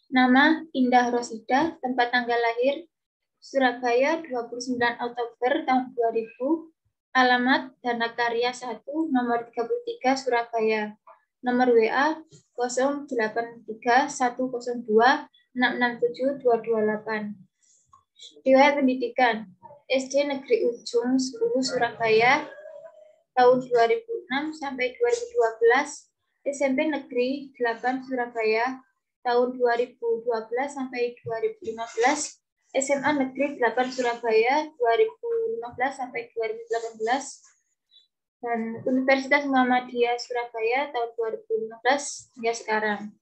Nama Indah Rosida, tempat tanggal lahir Surabaya 29 Oktober tahun 2000, alamat Dana Karya 1, nomor 33 Surabaya, nomor WA 083102667228. Riwayat pendidikan SD Negeri Ujung 10 Surabaya tahun 2006 sampai 2012, SMP Negeri 8 Surabaya tahun 2012 sampai 2015, SMA Negeri 8 Surabaya 2015 sampai 2018, dan Universitas Muhammadiyah Surabaya tahun 2015 hingga sekarang.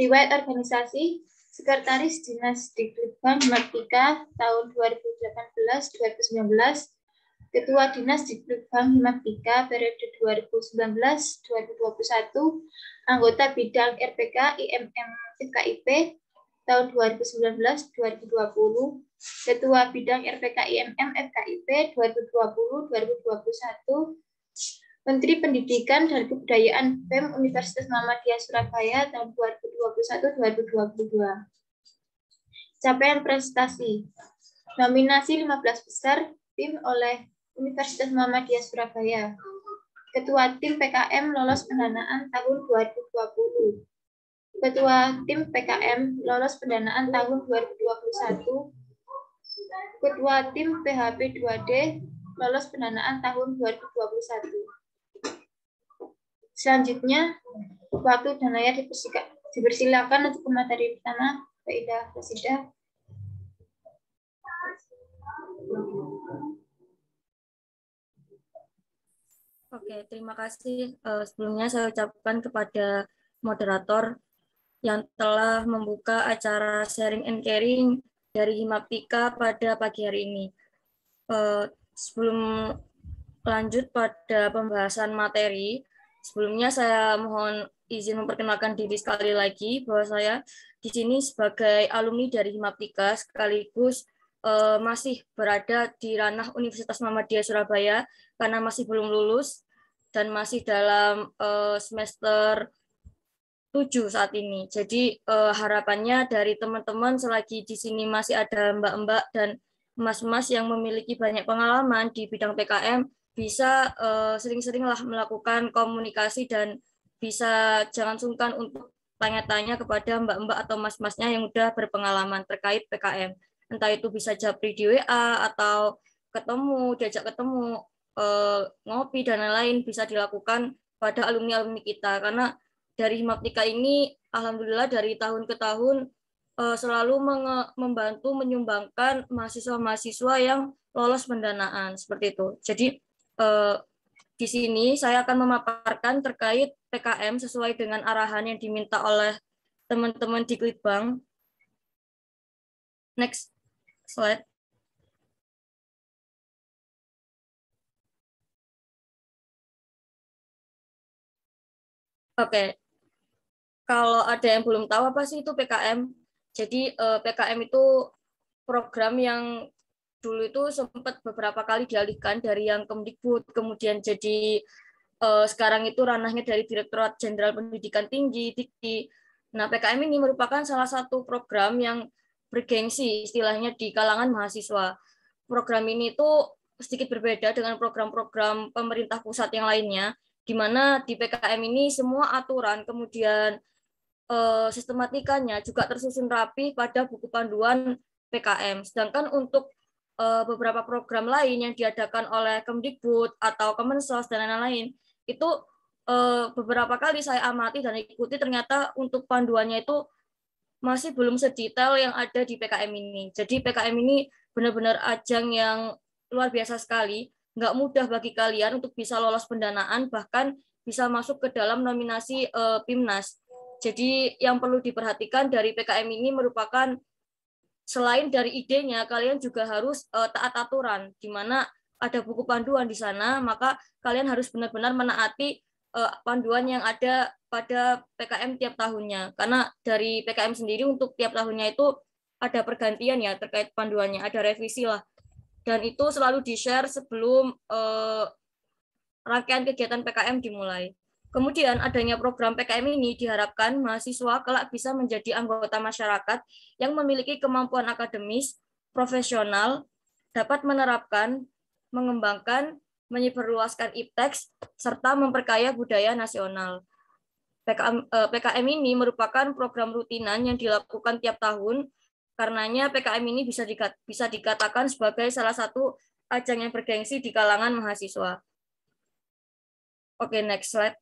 Riwayat organisasi Sekretaris Dinas Dikbudkam Himatika tahun 2018-2019, Ketua Dinas Dikbudkam Himatika periode 2019-2021, anggota bidang RPK IMM FKIP tahun 2019-2020, Ketua Bidang RPK IMM FKIP 2020-2021, Menteri Pendidikan dan Kebudayaan BEM Universitas Muhammadiyah Surabaya tahun 2021-2022. Capaian prestasi. Nominasi 15 besar tim oleh Universitas Muhammadiyah Surabaya. Ketua tim PKM lolos pendanaan tahun 2020. Ketua tim PKM lolos pendanaan tahun 2021. Ketua tim PHP 2D lolos pendanaan tahun 2021. Selanjutnya, waktu dan layar dipersilakan untuk materi pertama, Mbak Indah Rosida. Oke, terima kasih. Sebelumnya saya ucapkan kepada moderator yang telah membuka acara sharing and caring dari Himaptika pada pagi hari ini. Sebelum lanjut pada pembahasan materi, sebelumnya saya mohon izin memperkenalkan diri sekali lagi bahwa saya di sini sebagai alumni dari Himaptika sekaligus masih berada di ranah Universitas Muhammadiyah Surabaya karena masih belum lulus dan masih dalam semester 7 saat ini. Jadi harapannya dari teman-teman selagi di sini masih ada mbak-mbak dan mas-mas yang memiliki banyak pengalaman di bidang PKM bisa sering-seringlah melakukan komunikasi dan bisa jangan sungkan untuk tanya-tanya kepada mbak-mbak atau mas-masnya yang udah berpengalaman terkait PKM. Entah itu bisa japri di WA atau ketemu, diajak ketemu, ngopi dan lain-lain bisa dilakukan pada alumni-alumni kita. Karena dari Himaptika ini alhamdulillah dari tahun ke tahun selalu membantu menyumbangkan mahasiswa-mahasiswa yang lolos pendanaan seperti itu. Jadi di sini saya akan memaparkan terkait PKM sesuai dengan arahan yang diminta oleh teman-teman di Litbang. Next slide. Oke, kalau ada yang belum tahu apa sih itu PKM? Jadi PKM itu program yang dulu itu sempat beberapa kali dialihkan dari yang Kemdikbud, kemudian jadi sekarang itu ranahnya dari Direktorat Jenderal Pendidikan Tinggi, Dikti. Nah, PKM ini merupakan salah satu program yang bergengsi istilahnya di kalangan mahasiswa. Program ini itu sedikit berbeda dengan program-program pemerintah pusat yang lainnya, di mana di PKM ini semua aturan, kemudian sistematikanya juga tersusun rapi pada buku panduan PKM. Sedangkan untuk beberapa program lain yang diadakan oleh Kemdikbud atau Kemensos dan lain-lain, itu beberapa kali saya amati dan ikuti ternyata untuk panduannya itu masih belum sedetail yang ada di PKM ini. Jadi PKM ini benar-benar ajang yang luar biasa sekali. Nggak mudah bagi kalian untuk bisa lolos pendanaan, bahkan bisa masuk ke dalam nominasi PIMNAS. Jadi yang perlu diperhatikan dari PKM ini merupakan selain dari idenya, kalian juga harus taat aturan, di mana ada buku panduan di sana, maka kalian harus benar-benar menaati panduan yang ada pada PKM tiap tahunnya. Karena dari PKM sendiri untuk tiap tahunnya itu ada pergantian ya terkait panduannya, ada revisi lah. Dan itu selalu di-share sebelum rangkaian kegiatan PKM dimulai. Kemudian adanya program PKM ini diharapkan mahasiswa kelak bisa menjadi anggota masyarakat yang memiliki kemampuan akademis, profesional, dapat menerapkan, mengembangkan, menyebarluaskan ipteks, serta memperkaya budaya nasional. PKM ini merupakan program rutinan yang dilakukan tiap tahun, karenanya PKM ini bisa dikatakan sebagai salah satu ajang yang bergengsi di kalangan mahasiswa. Oke, next slide.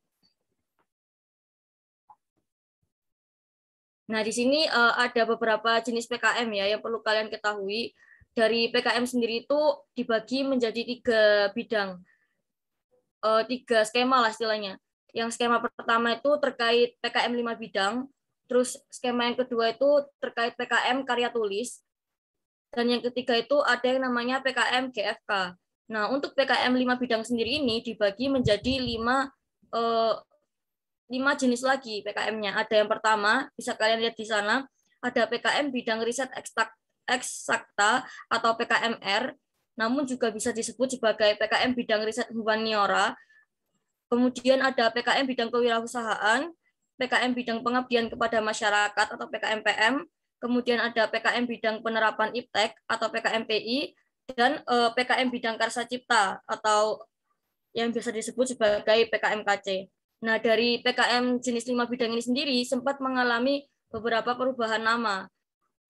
Nah, di sini ada beberapa jenis PKM ya yang perlu kalian ketahui. Dari PKM sendiri itu dibagi menjadi 3 bidang, 3 skema lah istilahnya. Yang skema pertama itu terkait PKM 5 bidang, terus skema yang kedua itu terkait PKM karya tulis, dan yang ketiga itu ada yang namanya PKM GFK. Nah, untuk PKM 5 bidang sendiri ini dibagi menjadi 5 jenis lagi PKM-nya. Ada yang pertama, bisa kalian lihat di sana, ada PKM bidang riset eksakta atau PKMR, namun juga bisa disebut sebagai PKM bidang riset humaniora. Kemudian ada PKM bidang kewirausahaan, PKM bidang pengabdian kepada masyarakat atau PKMPM, kemudian ada PKM bidang penerapan iptek atau PKMPI, dan PKM bidang karsa cipta atau yang bisa disebut sebagai PKMKC. Nah, dari PKM jenis 5 bidang ini sendiri sempat mengalami beberapa perubahan nama.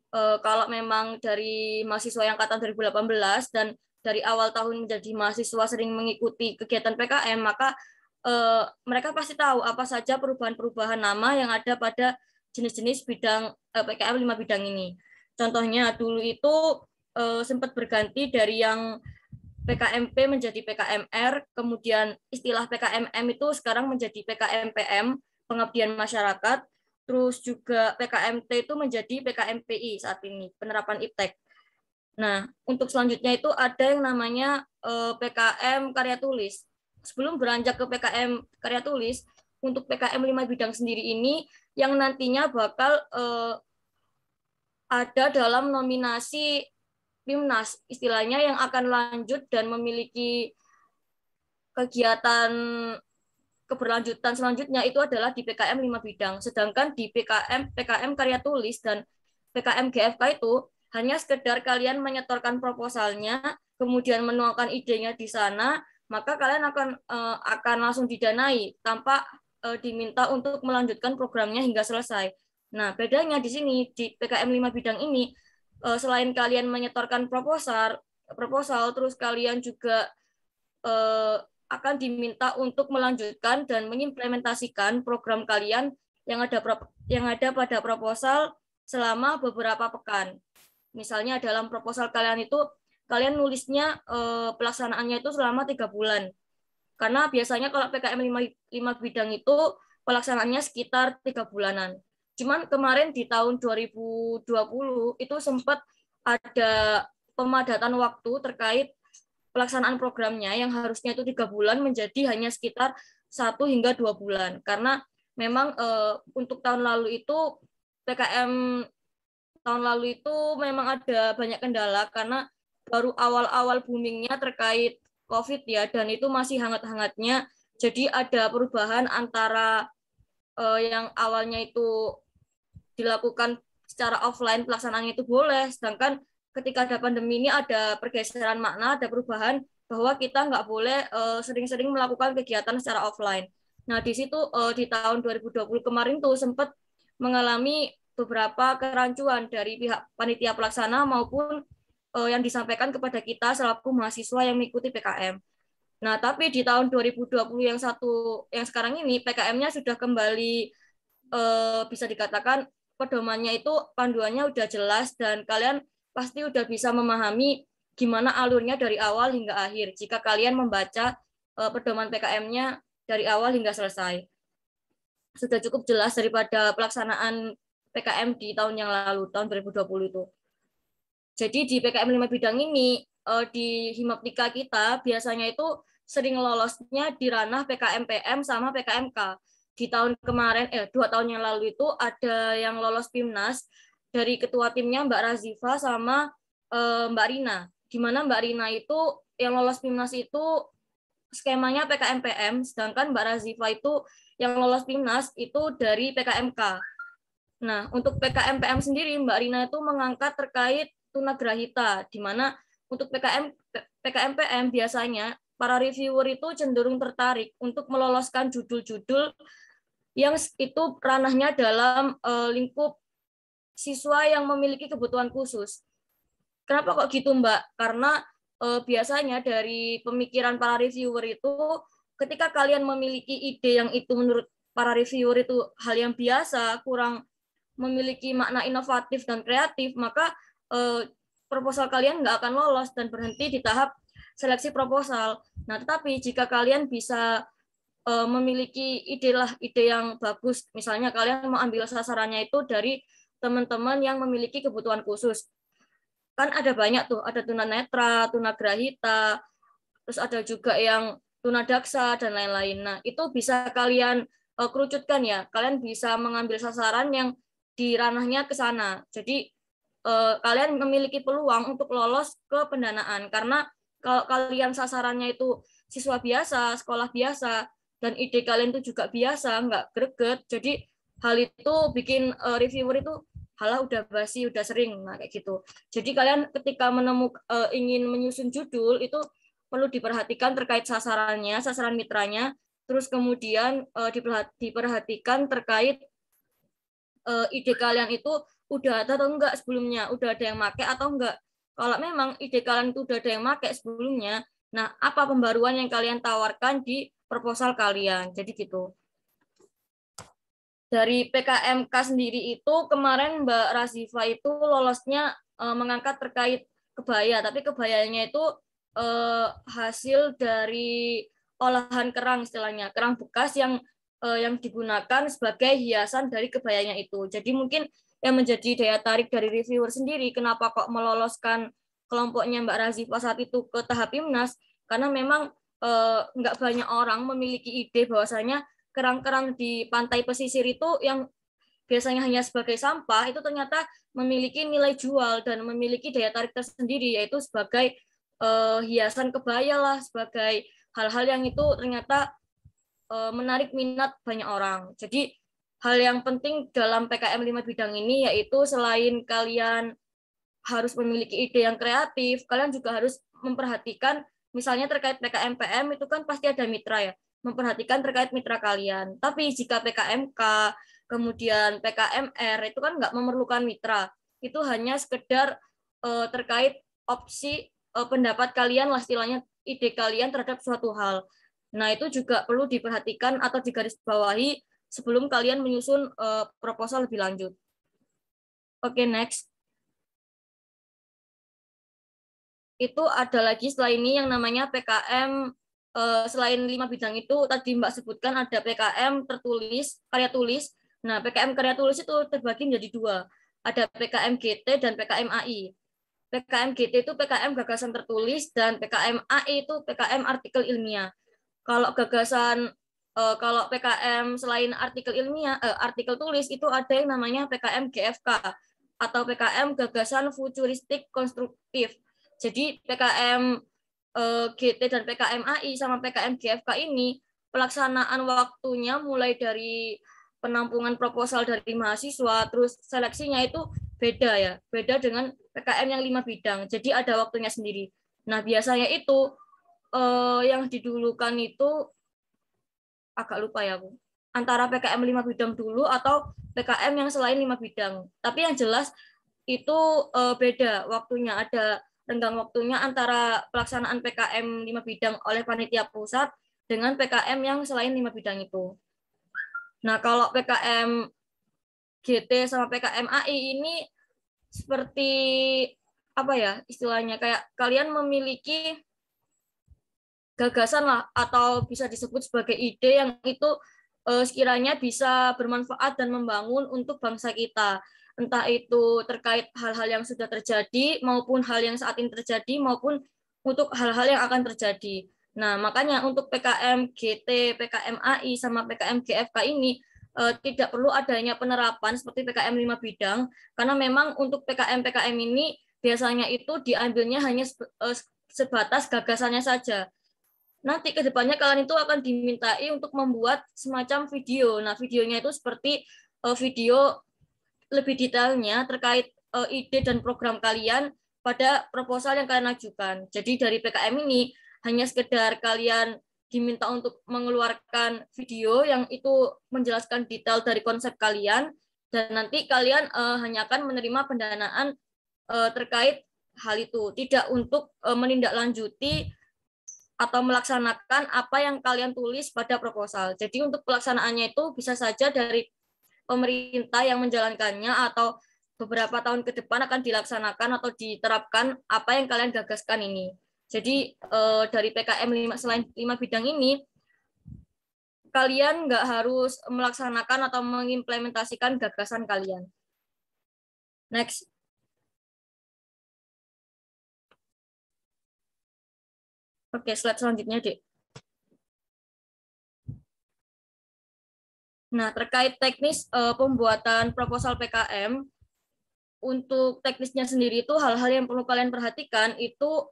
Kalau memang dari mahasiswa yang angkatan 2018 dan dari awal tahun menjadi mahasiswa sering mengikuti kegiatan PKM, maka mereka pasti tahu apa saja perubahan-perubahan nama yang ada pada jenis-jenis bidang PKM 5 bidang ini. Contohnya dulu itu sempat berganti dari yang PKMP menjadi PKMR, kemudian istilah PKMM itu sekarang menjadi PKMPM, pengabdian masyarakat, terus juga PKMT itu menjadi PKMPI saat ini, penerapan iptek. Nah, untuk selanjutnya itu ada yang namanya PKM karya tulis. Sebelum beranjak ke PKM karya tulis, untuk PKM 5 bidang sendiri ini yang nantinya bakal ada dalam nominasi PIMNAS, istilahnya yang akan lanjut dan memiliki kegiatan keberlanjutan selanjutnya itu adalah di PKM 5 bidang. Sedangkan di PKM karya tulis dan PKM GFK itu hanya sekedar kalian menyetorkan proposalnya, kemudian menuangkan idenya di sana, maka kalian akan langsung didanai tanpa diminta untuk melanjutkan programnya hingga selesai. Nah, bedanya di sini di PKM 5 bidang ini selain kalian menyetorkan proposal terus kalian juga akan diminta untuk melanjutkan dan mengimplementasikan program kalian yang ada pada proposal selama beberapa pekan. Misalnya dalam proposal kalian itu kalian nulisnya pelaksanaannya itu selama 3 bulan. Karena biasanya kalau PKM 5 bidang itu pelaksanaannya sekitar 3 bulanan. Cuman kemarin di tahun 2020 itu sempat ada pemadatan waktu terkait pelaksanaan programnya yang harusnya itu 3 bulan menjadi hanya sekitar 1 hingga 2 bulan. Karena memang untuk tahun lalu itu PKM tahun lalu itu memang ada banyak kendala karena baru awal-awal boomingnya terkait COVID ya, dan itu masih hangat-hangatnya. Jadi ada perubahan antara yang awalnya itu dilakukan secara offline pelaksanaannya itu boleh, sedangkan ketika ada pandemi ini ada pergeseran makna, ada perubahan bahwa kita nggak boleh sering-sering melakukan kegiatan secara offline. Nah, di situ di tahun 2020 kemarin tuh sempat mengalami beberapa kerancuan dari pihak panitia pelaksana maupun yang disampaikan kepada kita selaku mahasiswa yang mengikuti PKM. Nah, tapi di tahun 2020 yang sekarang ini PKM-nya sudah kembali bisa dikatakan pedomannya itu panduannya udah jelas dan kalian pasti udah bisa memahami gimana alurnya dari awal hingga akhir jika kalian membaca pedoman PKM-nya dari awal hingga selesai. Sudah cukup jelas daripada pelaksanaan PKM di tahun yang lalu, tahun 2020 itu. Jadi di PKM 5 bidang ini, di Himaptika kita biasanya itu sering lolosnya di ranah PKMPM sama PKMK. Di tahun kemarin, 2 tahun yang lalu itu ada yang lolos PIMNAS dari ketua timnya Mbak Razifa sama Mbak Rina. Di mana Mbak Rina itu yang lolos PIMNAS itu skemanya PKM-PM, sedangkan Mbak Razifa itu yang lolos PIMNAS itu dari PKMK. Nah, untuk PKM-PM sendiri, Mbak Rina itu mengangkat terkait tunagrahita, di mana untuk PKM-PM biasanya para reviewer itu cenderung tertarik untuk meloloskan judul-judul yang itu ranahnya dalam lingkup siswa yang memiliki kebutuhan khusus. Kenapa kok gitu, Mbak? Karena biasanya dari pemikiran para reviewer itu, ketika kalian memiliki ide yang itu menurut para reviewer itu hal yang biasa, kurang memiliki makna inovatif dan kreatif, maka proposal kalian nggak akan lolos dan berhenti di tahap seleksi proposal. Nah, tetapi jika kalian bisa memiliki ide yang bagus, misalnya kalian mau ambil sasarannya itu dari teman-teman yang memiliki kebutuhan khusus. Kan ada banyak tuh, ada tunanetra, tunagrahita, terus ada juga yang tunadaksa dan lain-lain. Nah, itu bisa kalian kerucutkan ya. Kalian bisa mengambil sasaran yang di ranahnya ke sana. Jadi kalian memiliki peluang untuk lolos ke pendanaan karena kalau kalian sasarannya itu siswa biasa, sekolah biasa, dan ide kalian itu juga biasa, nggak greget. Jadi hal itu bikin reviewer itu halah udah basi, udah sering, nah kayak gitu. Jadi kalian ketika ingin menyusun judul itu perlu diperhatikan terkait sasarannya, sasaran mitranya, terus kemudian diperhatikan terkait ide kalian itu udah ada atau enggak sebelumnya, udah ada yang make atau enggak. Kalau memang ide kalian itu udah ada yang make sebelumnya, nah apa pembaruan yang kalian tawarkan di proposal kalian. Jadi gitu. Dari PKMK sendiri itu kemarin Mbak Razifa itu lolosnya mengangkat terkait kebaya, tapi kebayanya itu hasil dari olahan kerang istilahnya, kerang bekas yang digunakan sebagai hiasan dari kebayanya itu. Jadi mungkin yang menjadi daya tarik dari reviewer sendiri, kenapa kok meloloskan kelompoknya Mbak Razifa saat itu ke tahap PIMNAS, karena memang nggak banyak orang memiliki ide bahwasanya kerang-kerang di pantai pesisir itu yang biasanya hanya sebagai sampah, itu ternyata memiliki nilai jual dan memiliki daya tarik tersendiri, yaitu sebagai hiasan kebaya lah, sebagai hal-hal yang itu ternyata menarik minat banyak orang. Jadi hal yang penting dalam PKM 5 bidang ini yaitu selain kalian harus memiliki ide yang kreatif, kalian juga harus memperhatikan misalnya terkait PKM PM itu kan pasti ada mitra ya, memperhatikan terkait mitra kalian. Tapi jika PKMK, kemudian PKMR itu kan nggak memerlukan mitra, itu hanya sekedar terkait opsi pendapat kalian lah istilahnya, ide kalian terhadap suatu hal. Nah, itu juga perlu diperhatikan atau digarisbawahi sebelum kalian menyusun proposal lebih lanjut. Oke, next. Itu ada lagi setelah ini yang namanya PKM, selain 5 bidang itu, tadi Mbak sebutkan ada PKM tertulis, karya tulis. Nah, PKM karya tulis itu terbagi menjadi 2. Ada PKM GT dan PKM AI. PKM GT itu PKM gagasan tertulis dan PKM AI itu PKM artikel ilmiah. Kalau kalau PKM selain artikel ilmiah, artikel tulis itu ada yang namanya PKM GFK atau PKM gagasan futuristik konstruktif. Jadi PKM GT dan PKM AI sama PKM GFK ini pelaksanaan waktunya mulai dari penampungan proposal dari mahasiswa, terus seleksinya itu beda ya, beda dengan PKM yang 5 bidang. Jadi ada waktunya sendiri. Nah, biasanya itu yang didulukan itu agak lupa ya Bu. Antara PKM 5 bidang dulu atau PKM yang selain 5 bidang. Tapi yang jelas itu beda waktunya, ada renggang waktunya antara pelaksanaan PKM 5 bidang oleh panitia pusat dengan PKM yang selain 5 bidang itu. Nah, kalau PKM GT sama PKM AI ini seperti apa ya istilahnya, kayak kalian memiliki gagasan lah atau bisa disebut sebagai ide yang itu sekiranya bisa bermanfaat dan membangun untuk bangsa kita. Entah itu terkait hal-hal yang sudah terjadi maupun hal yang saat ini terjadi maupun untuk hal-hal yang akan terjadi. Nah, makanya untuk PKM GT, PKM AI sama PKM GFK ini tidak perlu adanya penerapan seperti PKM 5 bidang karena memang untuk PKM ini biasanya itu diambilnya hanya sebatas gagasannya saja. nanti ke depannya kalian itu akan dimintai untuk membuat semacam video. Nah, videonya itu seperti video lebih detailnya terkait ide dan program kalian pada proposal yang kalian ajukan. Jadi dari PKM ini hanya sekedar kalian diminta untuk mengeluarkan video yang itu menjelaskan detail dari konsep kalian, dan nanti kalian hanya akan menerima pendanaan terkait hal itu, tidak untuk menindaklanjuti atau melaksanakan apa yang kalian tulis pada proposal. Jadi untuk pelaksanaannya itu bisa saja dari pemerintah yang menjalankannya, atau beberapa tahun ke depan akan dilaksanakan atau diterapkan apa yang kalian gagaskan ini. Jadi dari PKM 5, selain 5 bidang ini, kalian nggak harus melaksanakan atau mengimplementasikan gagasan kalian. Next. Oke, slide selanjutnya, Dek. Nah, terkait teknis pembuatan proposal PKM, untuk teknisnya sendiri itu hal-hal yang perlu kalian perhatikan itu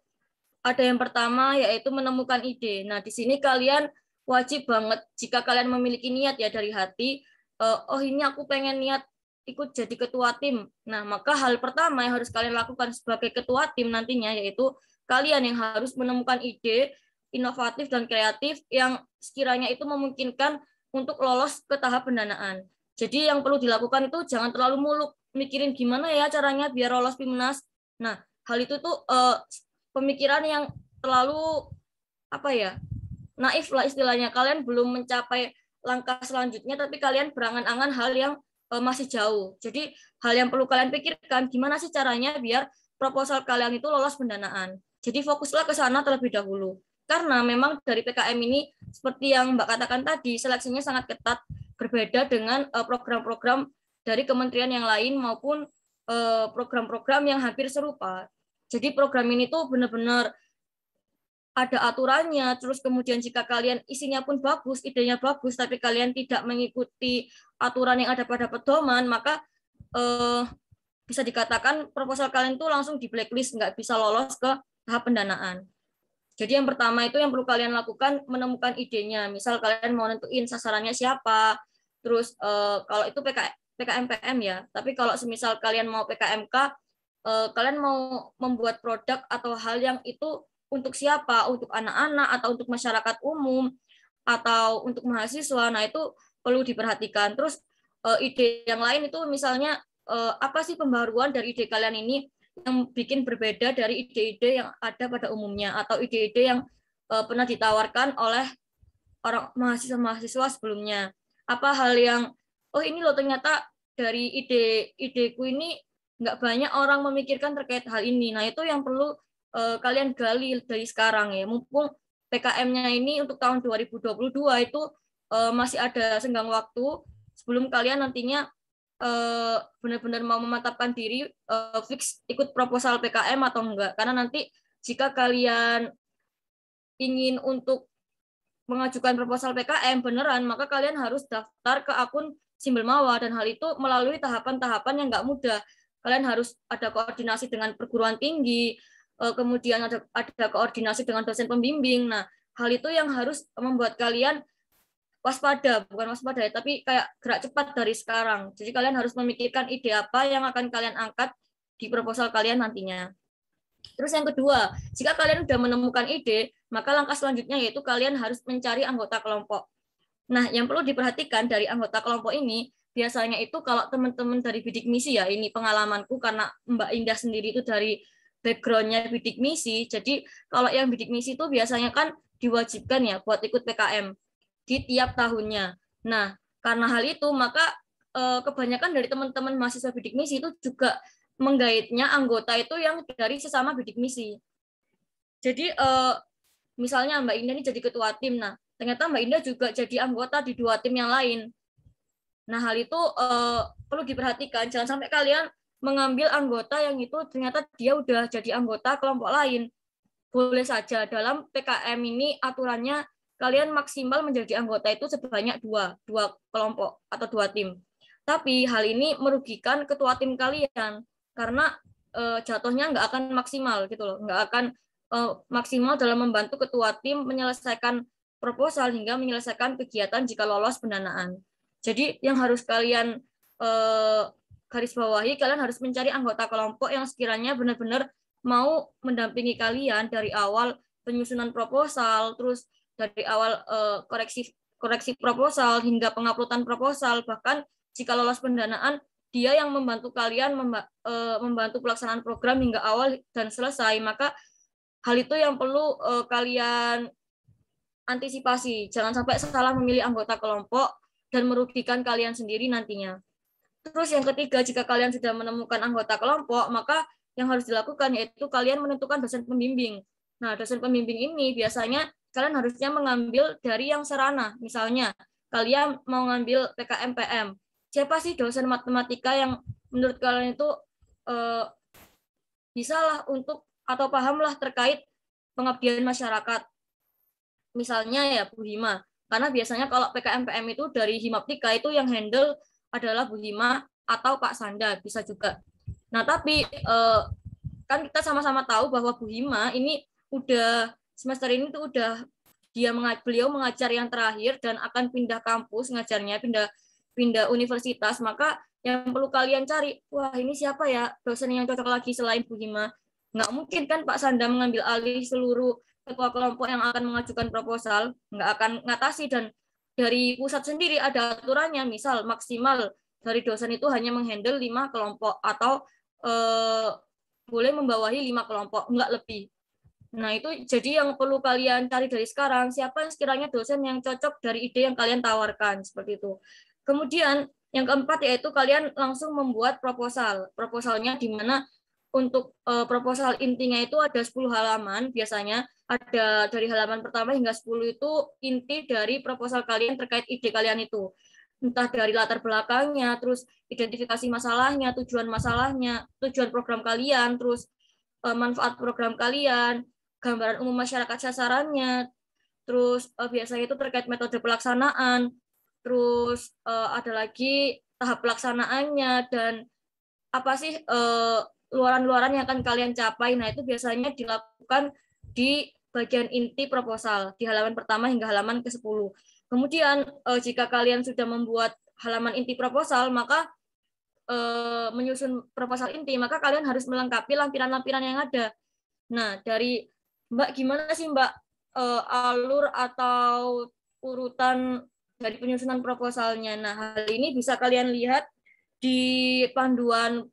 ada yang pertama yaitu menemukan ide. Nah, di sini kalian wajib banget jika kalian memiliki niat ya dari hati, oh ini aku pengen niat ikut jadi ketua tim. Nah, maka hal pertama yang harus kalian lakukan sebagai ketua tim nantinya yaitu kalian yang harus menemukan ide inovatif dan kreatif yang sekiranya itu memungkinkan untuk lolos ke tahap pendanaan. Jadi yang perlu dilakukan itu jangan terlalu muluk mikirin gimana ya caranya biar lolos PIMNAS. Nah, hal itu tuh pemikiran yang terlalu apa ya, naif lah istilahnya. Kalian belum mencapai langkah selanjutnya, tapi kalian berangan-angan hal yang masih jauh. Jadi hal yang perlu kalian pikirkan gimana sih caranya biar proposal kalian itu lolos pendanaan. Jadi fokuslah ke sana terlebih dahulu. Karena memang dari PKM ini seperti yang Mbak katakan tadi, seleksinya sangat ketat, berbeda dengan program-program dari kementerian yang lain maupun program-program yang hampir serupa. Jadi program ini tuh benar-benar ada aturannya, terus kemudian jika kalian isinya pun bagus, idenya bagus, tapi kalian tidak mengikuti aturan yang ada pada pedoman, maka bisa dikatakan proposal kalian tuh langsung di blacklist, nggak bisa lolos ke tahap pendanaan. Jadi yang pertama itu yang perlu kalian lakukan menemukan idenya. Misal kalian mau nentuin sasarannya siapa, terus kalau itu PKMPM ya. Tapi kalau semisal kalian mau PKMK, kalian mau membuat produk atau hal yang itu untuk siapa, untuk anak-anak atau untuk masyarakat umum atau untuk mahasiswa. Nah itu perlu diperhatikan. Terus ide yang lain itu misalnya apa sih pembaruan dari ide kalian ini yang bikin berbeda dari ide-ide yang ada pada umumnya atau ide-ide yang pernah ditawarkan oleh orang mahasiswa-mahasiswa sebelumnya. Apa hal yang, oh ini loh ternyata dari ide-ideku ini nggak banyak orang memikirkan terkait hal ini. Nah itu yang perlu kalian gali dari sekarang ya. Mumpung PKM-nya ini untuk tahun 2022 itu masih ada senggang waktu sebelum kalian nantinya benar-benar mau memantapkan diri fix ikut proposal PKM atau enggak, karena nanti jika kalian ingin untuk mengajukan proposal PKM beneran, maka kalian harus daftar ke akun Simbel Mawa, dan hal itu melalui tahapan-tahapan yang nggak mudah. Kalian harus ada koordinasi dengan perguruan tinggi, kemudian ada koordinasi dengan dosen pembimbing. Nah, hal itu yang harus membuat kalian waspada, bukan waspada ya, tapi kayak gerak cepat dari sekarang. Jadi kalian harus memikirkan ide apa yang akan kalian angkat di proposal kalian nantinya. Terus yang kedua, jika kalian sudah menemukan ide, maka langkah selanjutnya yaitu kalian harus mencari anggota kelompok. Nah, yang perlu diperhatikan dari anggota kelompok ini, biasanya itu kalau teman-teman dari bidik misi ya, ini pengalamanku karena Mbak Indah sendiri itu dari background-nya bidik misi, jadi kalau yang bidik misi itu biasanya kan diwajibkan ya buat ikut PKM di tiap tahunnya. Nah, karena hal itu, maka kebanyakan dari teman-teman mahasiswa bidik misi itu juga menggaitnya anggota itu yang dari sesama bidik misi. Jadi, misalnya Mbak Indah ini jadi ketua tim, nah ternyata Mbak Indah juga jadi anggota di 2 tim yang lain. Nah, hal itu perlu diperhatikan. Jangan sampai kalian mengambil anggota yang itu ternyata dia udah jadi anggota kelompok lain. Boleh saja dalam PKM ini aturannya kalian maksimal menjadi anggota itu sebanyak dua kelompok atau 2 tim. Tapi hal ini merugikan ketua tim kalian karena jatuhnya nggak akan maksimal gitu loh, nggak akan maksimal dalam membantu ketua tim menyelesaikan proposal hingga menyelesaikan kegiatan jika lolos pendanaan. Jadi yang harus kalian garis bawahi, kalian harus mencari anggota kelompok yang sekiranya benar-benar mau mendampingi kalian dari awal penyusunan proposal, terus dari awal koreksi proposal hingga penguploadan proposal, bahkan jika lolos pendanaan, dia yang membantu kalian membantu pelaksanaan program hingga awal dan selesai. Maka hal itu yang perlu kalian antisipasi. Jangan sampai salah memilih anggota kelompok dan merugikan kalian sendiri nantinya. Terus yang ketiga, jika kalian sudah menemukan anggota kelompok, maka yang harus dilakukan yaitu kalian menentukan dosen pembimbing. Nah, dosen pembimbing ini biasanya kalian harusnya mengambil dari yang serana. Misalnya, kalian mau ngambil PKM-PM. Siapa sih dosen matematika yang menurut kalian itu bisalah untuk atau pahamlah terkait pengabdian masyarakat. Misalnya ya Bu Hima. Karena biasanya kalau PKM-PM itu dari Himaptika itu yang handle adalah Bu Hima atau Pak Sanda, bisa juga. Nah, tapi kan kita sama-sama tahu bahwa Bu Hima ini udah semester ini tuh udah beliau mengajar yang terakhir dan akan pindah kampus ngajarnya, pindah universitas. Maka yang perlu kalian cari, wah ini siapa ya dosen yang cocok lagi selain Bu Hima. Nggak mungkin kan Pak Sanda mengambil alih seluruh ketua kelompok yang akan mengajukan proposal, nggak akan ngatasi. Dan dari pusat sendiri ada aturannya, misal maksimal dari dosen itu hanya menghandle 5 kelompok atau boleh membawahi 5 kelompok, nggak lebih. Nah, itu jadi yang perlu kalian cari dari sekarang, siapa yang sekiranya dosen yang cocok dari ide yang kalian tawarkan, seperti itu. Kemudian, yang keempat yaitu kalian langsung membuat proposal. Proposalnya di mana untuk proposal intinya itu ada 10 halaman, biasanya ada dari halaman pertama hingga 10 itu inti dari proposal kalian terkait ide kalian itu. Entah dari latar belakangnya, terus identifikasi masalahnya, tujuan program kalian, terus manfaat program kalian, gambaran umum masyarakat sasarannya, terus biasanya itu terkait metode pelaksanaan, terus ada lagi tahap pelaksanaannya, dan apa sih luaran-luaran yang akan kalian capai. Nah, itu biasanya dilakukan di bagian inti proposal, di halaman pertama hingga halaman ke-10. Kemudian, jika kalian sudah membuat halaman inti proposal, maka menyusun proposal inti, maka kalian harus melengkapi lampiran-lampiran yang ada. Nah, dari Mbak, gimana sih Mbak alur atau urutan dari penyusunan proposalnya? Nah, hal ini bisa kalian lihat di panduan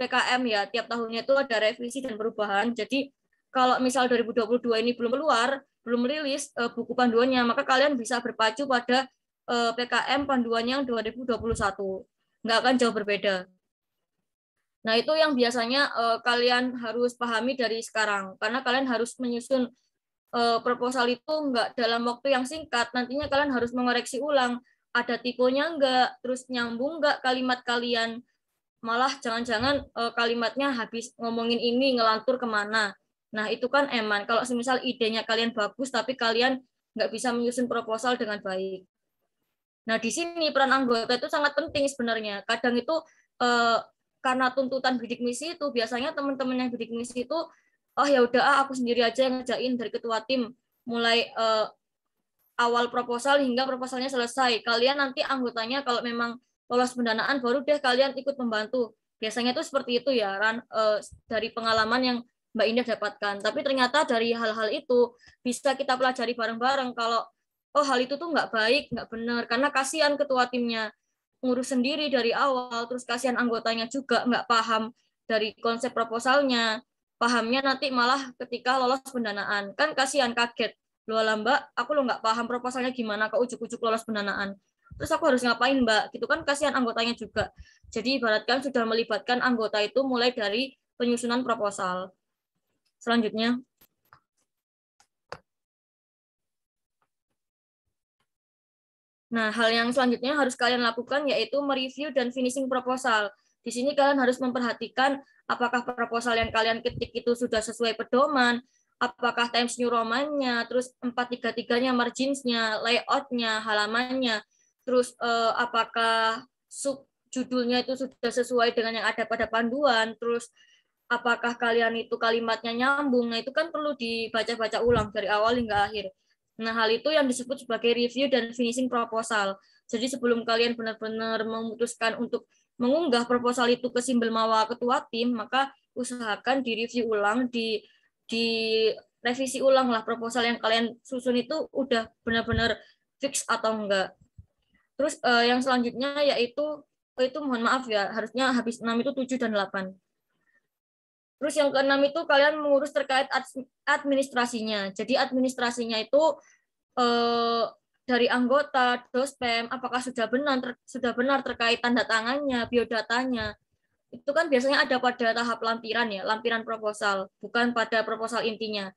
PKM ya, tiap tahunnya itu ada revisi dan perubahan. Jadi kalau misal 2022 ini belum rilis buku panduannya, maka kalian bisa berpacu pada PKM panduannya yang 2021. Nggak akan jauh berbeda. Nah, itu yang biasanya kalian harus pahami dari sekarang, karena kalian harus menyusun proposal itu nggak dalam waktu yang singkat. Nantinya kalian harus mengoreksi ulang, ada tipenya nggak, terus nyambung nggak kalimat kalian, malah jangan-jangan kalimatnya habis ngomongin ini ngelantur kemana. Nah, itu kan eman. Kalau semisal idenya kalian bagus, tapi kalian nggak bisa menyusun proposal dengan baik. Nah, di sini peran anggota itu sangat penting sebenarnya. Kadang itu karena tuntutan bidik misi itu, biasanya teman-teman yang bidik misi itu, oh ya udah aku sendiri aja yang ngerjain dari ketua tim, mulai awal proposal hingga proposalnya selesai. Kalian nanti anggotanya kalau memang lolos pendanaan baru deh kalian ikut membantu. Biasanya itu seperti itu ya, dari pengalaman yang Mbak Indah dapatkan. Tapi ternyata dari hal-hal itu bisa kita pelajari bareng-bareng kalau oh hal itu tuh nggak baik, nggak benar, karena kasihan ketua timnya ngurus sendiri dari awal, terus kasihan anggotanya juga nggak paham dari konsep proposalnya, pahamnya nanti malah ketika lolos pendanaan. Kan kasihan, kaget. Loh Mbak, aku lo nggak paham proposalnya gimana, ke ujuk-ujuk lolos pendanaan. Terus aku harus ngapain Mbak? Gitu kan kasihan anggotanya juga. Jadi ibaratkan sudah melibatkan anggota itu mulai dari penyusunan proposal. Selanjutnya. Nah, hal yang selanjutnya harus kalian lakukan yaitu mereview dan finishing proposal. Di sini kalian harus memperhatikan apakah proposal yang kalian ketik itu sudah sesuai pedoman, apakah Times New Roman-nya, terus 433-nya, margins-nya, layout-nya, halamannya, terus apakah subjudulnya itu sudah sesuai dengan yang ada pada panduan, terus apakah kalian itu kalimatnya nyambung. Nah, itu kan perlu dibaca-baca ulang dari awal hingga akhir. Nah, hal itu yang disebut sebagai review dan finishing proposal. Jadi sebelum kalian benar-benar memutuskan untuk mengunggah proposal itu ke Simbelmawa ketua tim, maka usahakan direview ulang, di revisi ulang lah proposal yang kalian susun itu udah benar-benar fix atau enggak. Terus yang selanjutnya yaitu itu mohon maaf ya, harusnya habis 6 itu 7 dan 8. Terus yang keenam itu kalian mengurus terkait administrasinya. Jadi administrasinya itu dari anggota, dospem, apakah sudah benar terkait tanda tangannya, biodatanya. Itu kan biasanya ada pada tahap lampiran ya, lampiran proposal, bukan pada proposal intinya.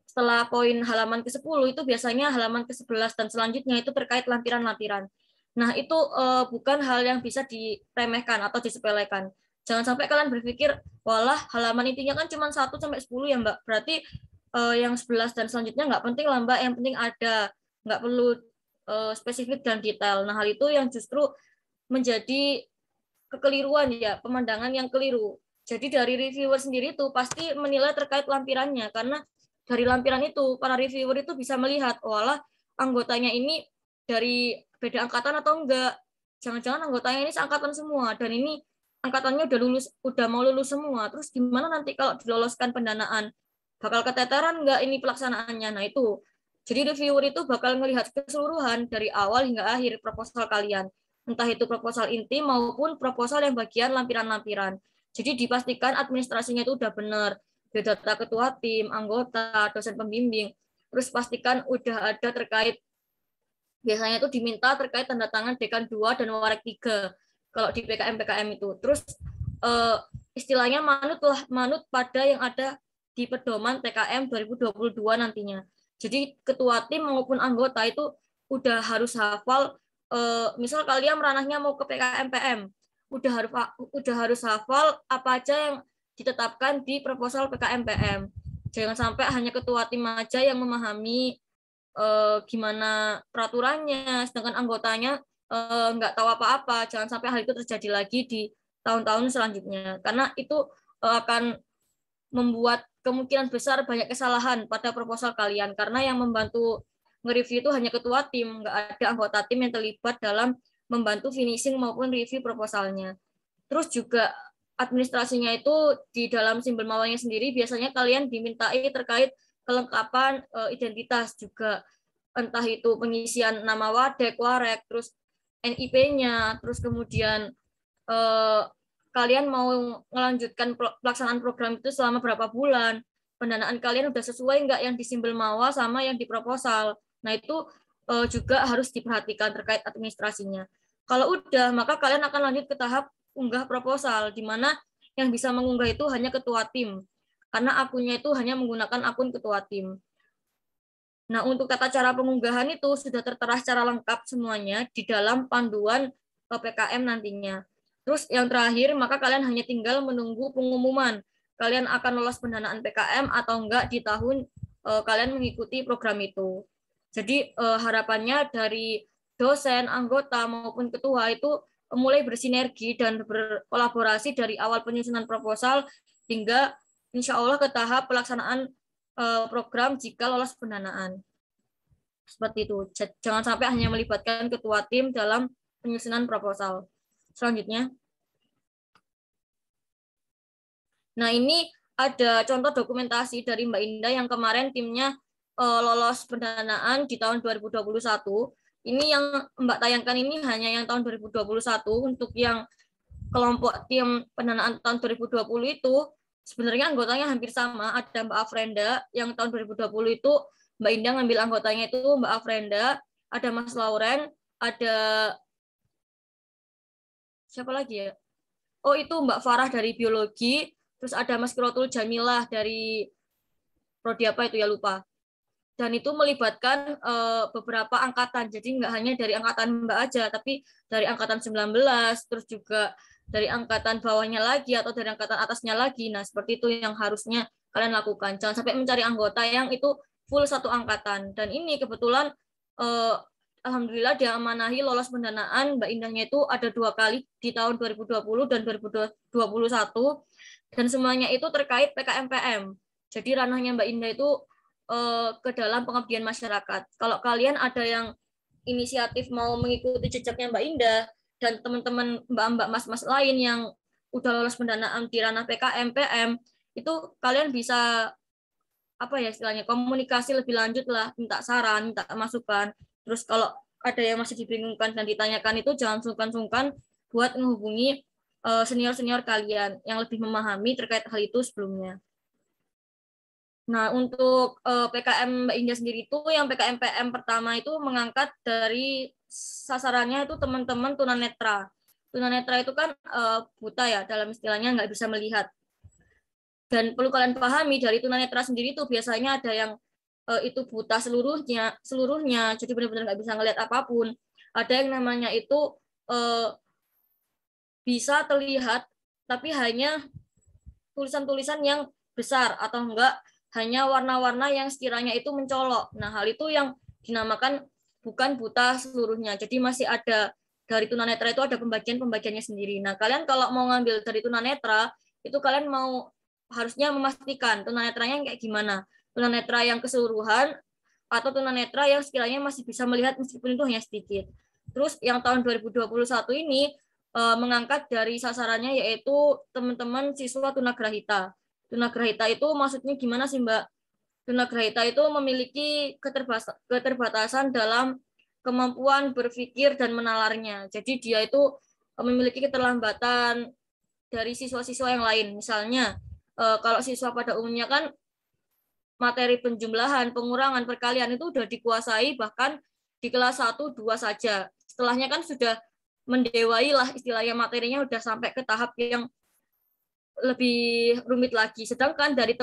Setelah poin halaman ke-10 itu biasanya halaman ke-11 dan selanjutnya itu terkait lampiran-lampiran. Nah, itu bukan hal yang bisa diremehkan atau disepelekan. Jangan sampai kalian berpikir, walah halaman intinya kan cuma 1-10 ya Mbak, berarti yang 11 dan selanjutnya nggak penting lah Mbak, yang penting ada, nggak perlu spesifik dan detail. Nah, hal itu yang justru menjadi kekeliruan ya, pemandangan yang keliru. Jadi dari reviewer sendiri itu pasti menilai terkait lampirannya, karena dari lampiran itu para reviewer itu bisa melihat, walah anggotanya ini dari beda angkatan atau enggak. Jangan-jangan anggotanya ini seangkatan semua dan ini angkatannya udah mau lulus semua. Terus gimana nanti kalau diloloskan pendanaan? Bakal keteteran enggak ini pelaksanaannya? Nah, itu. Jadi reviewer itu bakal melihat keseluruhan dari awal hingga akhir proposal kalian. Entah itu proposal inti maupun proposal yang bagian lampiran-lampiran. Jadi dipastikan administrasinya itu udah benar. Biodata ketua tim, anggota, dosen pembimbing. Terus pastikan udah ada terkait, biasanya itu diminta terkait tanda tangan dekan 2 dan warek 3 kalau di PKM itu. Terus istilahnya manut pada yang ada di pedoman PKM 2022 nantinya. Jadi ketua tim maupun anggota itu udah harus hafal, misal kalian ranahnya mau ke PKM PM, udah harus hafal apa aja yang ditetapkan di proposal PKM PM. Jangan sampai hanya ketua tim aja yang memahami gimana peraturannya, sedangkan anggotanya nggak tahu apa-apa. Jangan sampai hal itu terjadi lagi di tahun-tahun selanjutnya, karena itu akan membuat kemungkinan besar banyak kesalahan pada proposal kalian, karena yang membantu nge-review itu hanya ketua tim, nggak ada anggota tim yang terlibat dalam membantu finishing maupun review proposalnya. Terus juga administrasinya itu di dalam Simbelmawanya sendiri biasanya kalian dimintai terkait kelengkapan identitas juga, entah itu pengisian nama wadek, warek, terus NIP-nya, terus kemudian kalian mau melanjutkan pelaksanaan program itu selama berapa bulan, pendanaan kalian udah sesuai nggak yang di Simbelmawa sama yang di proposal. Nah, itu juga harus diperhatikan terkait administrasinya. Kalau udah, maka kalian akan lanjut ke tahap unggah proposal, di mana yang bisa mengunggah itu hanya ketua tim, karena akunnya itu hanya menggunakan akun ketua tim. Nah, untuk tata cara pengunggahan itu sudah tertera secara lengkap semuanya di dalam panduan PKM nantinya. Terus yang terakhir, maka kalian hanya tinggal menunggu pengumuman. Kalian akan lolos pendanaan PKM atau enggak di tahun kalian mengikuti program itu. Jadi harapannya dari dosen, anggota, maupun ketua itu mulai bersinergi dan berkolaborasi dari awal penyusunan proposal hingga insya Allah ke tahap pelaksanaan program jika lolos pendanaan. Seperti itu. Jangan sampai hanya melibatkan ketua tim dalam penyusunan proposal. Selanjutnya. Nah, ini ada contoh dokumentasi dari Mbak Indah yang kemarin timnya lolos pendanaan di tahun 2021. Ini yang Mbak tayangkan ini hanya yang tahun 2021. Untuk yang kelompok tim pendanaan tahun 2020 itu sebenarnya anggotanya hampir sama. Ada Mbak Afrenda yang tahun 2020 itu Mbak Indah ngambil anggotanya itu Mbak Afrenda, ada Mas Lauren, ada siapa lagi ya? Oh, itu Mbak Farah dari biologi, terus ada Mas Kirotul Jamilah dari prodi apa itu ya, lupa. Dan itu melibatkan beberapa angkatan, jadi nggak hanya dari angkatan Mbak aja, tapi dari angkatan 19, terus juga dari angkatan bawahnya lagi, atau dari angkatan atasnya lagi. Nah, seperti itu yang harusnya kalian lakukan. Jangan sampai mencari anggota yang itu full satu angkatan. Dan ini kebetulan alhamdulillah diamanahi lolos pendanaan. Mbak Indahnya itu ada 2 kali di tahun 2020 dan 2021, dan semuanya itu terkait PKMPM. Jadi ranahnya Mbak Indah itu ke dalam pengabdian masyarakat. Kalau kalian ada yang inisiatif mau mengikuti jejaknya Mbak Indah dan teman-teman mbak-mbak mas-mas lain yang udah lolos pendanaan di ranah PKMPM, itu kalian bisa apa ya istilahnya komunikasi lebih lanjut lah, minta saran, minta masukan. Terus kalau ada yang masih dibingungkan dan ditanyakan itu jangan sungkan-sungkan buat menghubungi senior-senior kalian yang lebih memahami terkait hal itu sebelumnya. Nah, untuk PKM Mbak Indah sendiri itu yang PKMPM pertama itu mengangkat dari sasarannya itu teman-teman tunanetra. Tunanetra itu kan buta ya, dalam istilahnya nggak bisa melihat. Dan perlu kalian pahami dari tunanetra sendiri itu biasanya ada yang itu buta seluruhnya, jadi benar-benar nggak bisa ngelihat apapun. Ada yang namanya itu bisa terlihat, tapi hanya tulisan-tulisan yang besar atau enggak hanya warna-warna yang sekiranya itu mencolok. Nah, hal itu yang dinamakan bukan buta seluruhnya. Jadi masih ada dari tunanetra itu ada pembagian-pembagiannya sendiri. Nah, kalian kalau mau ngambil dari tunanetra, itu kalian mau harusnya memastikan tunanetranya kayak gimana. Tunanetra yang keseluruhan atau tunanetra yang sekiranya masih bisa melihat meskipun itu hanya sedikit. Terus yang tahun 2021 ini mengangkat dari sasarannya yaitu teman-teman siswa tunagrahita. Tunagrahita itu maksudnya gimana sih Mbak? Tunagrahita itu memiliki keterbatasan dalam kemampuan berpikir dan menalarnya. Jadi dia itu memiliki keterlambatan dari siswa-siswa yang lain. Misalnya kalau siswa pada umumnya kan materi penjumlahan, pengurangan, perkalian itu sudah dikuasai bahkan di kelas 1, 2 saja. Setelahnya kan sudah mendewai lah istilahnya, materinya udah sampai ke tahap yang lebih rumit lagi. Sedangkan dari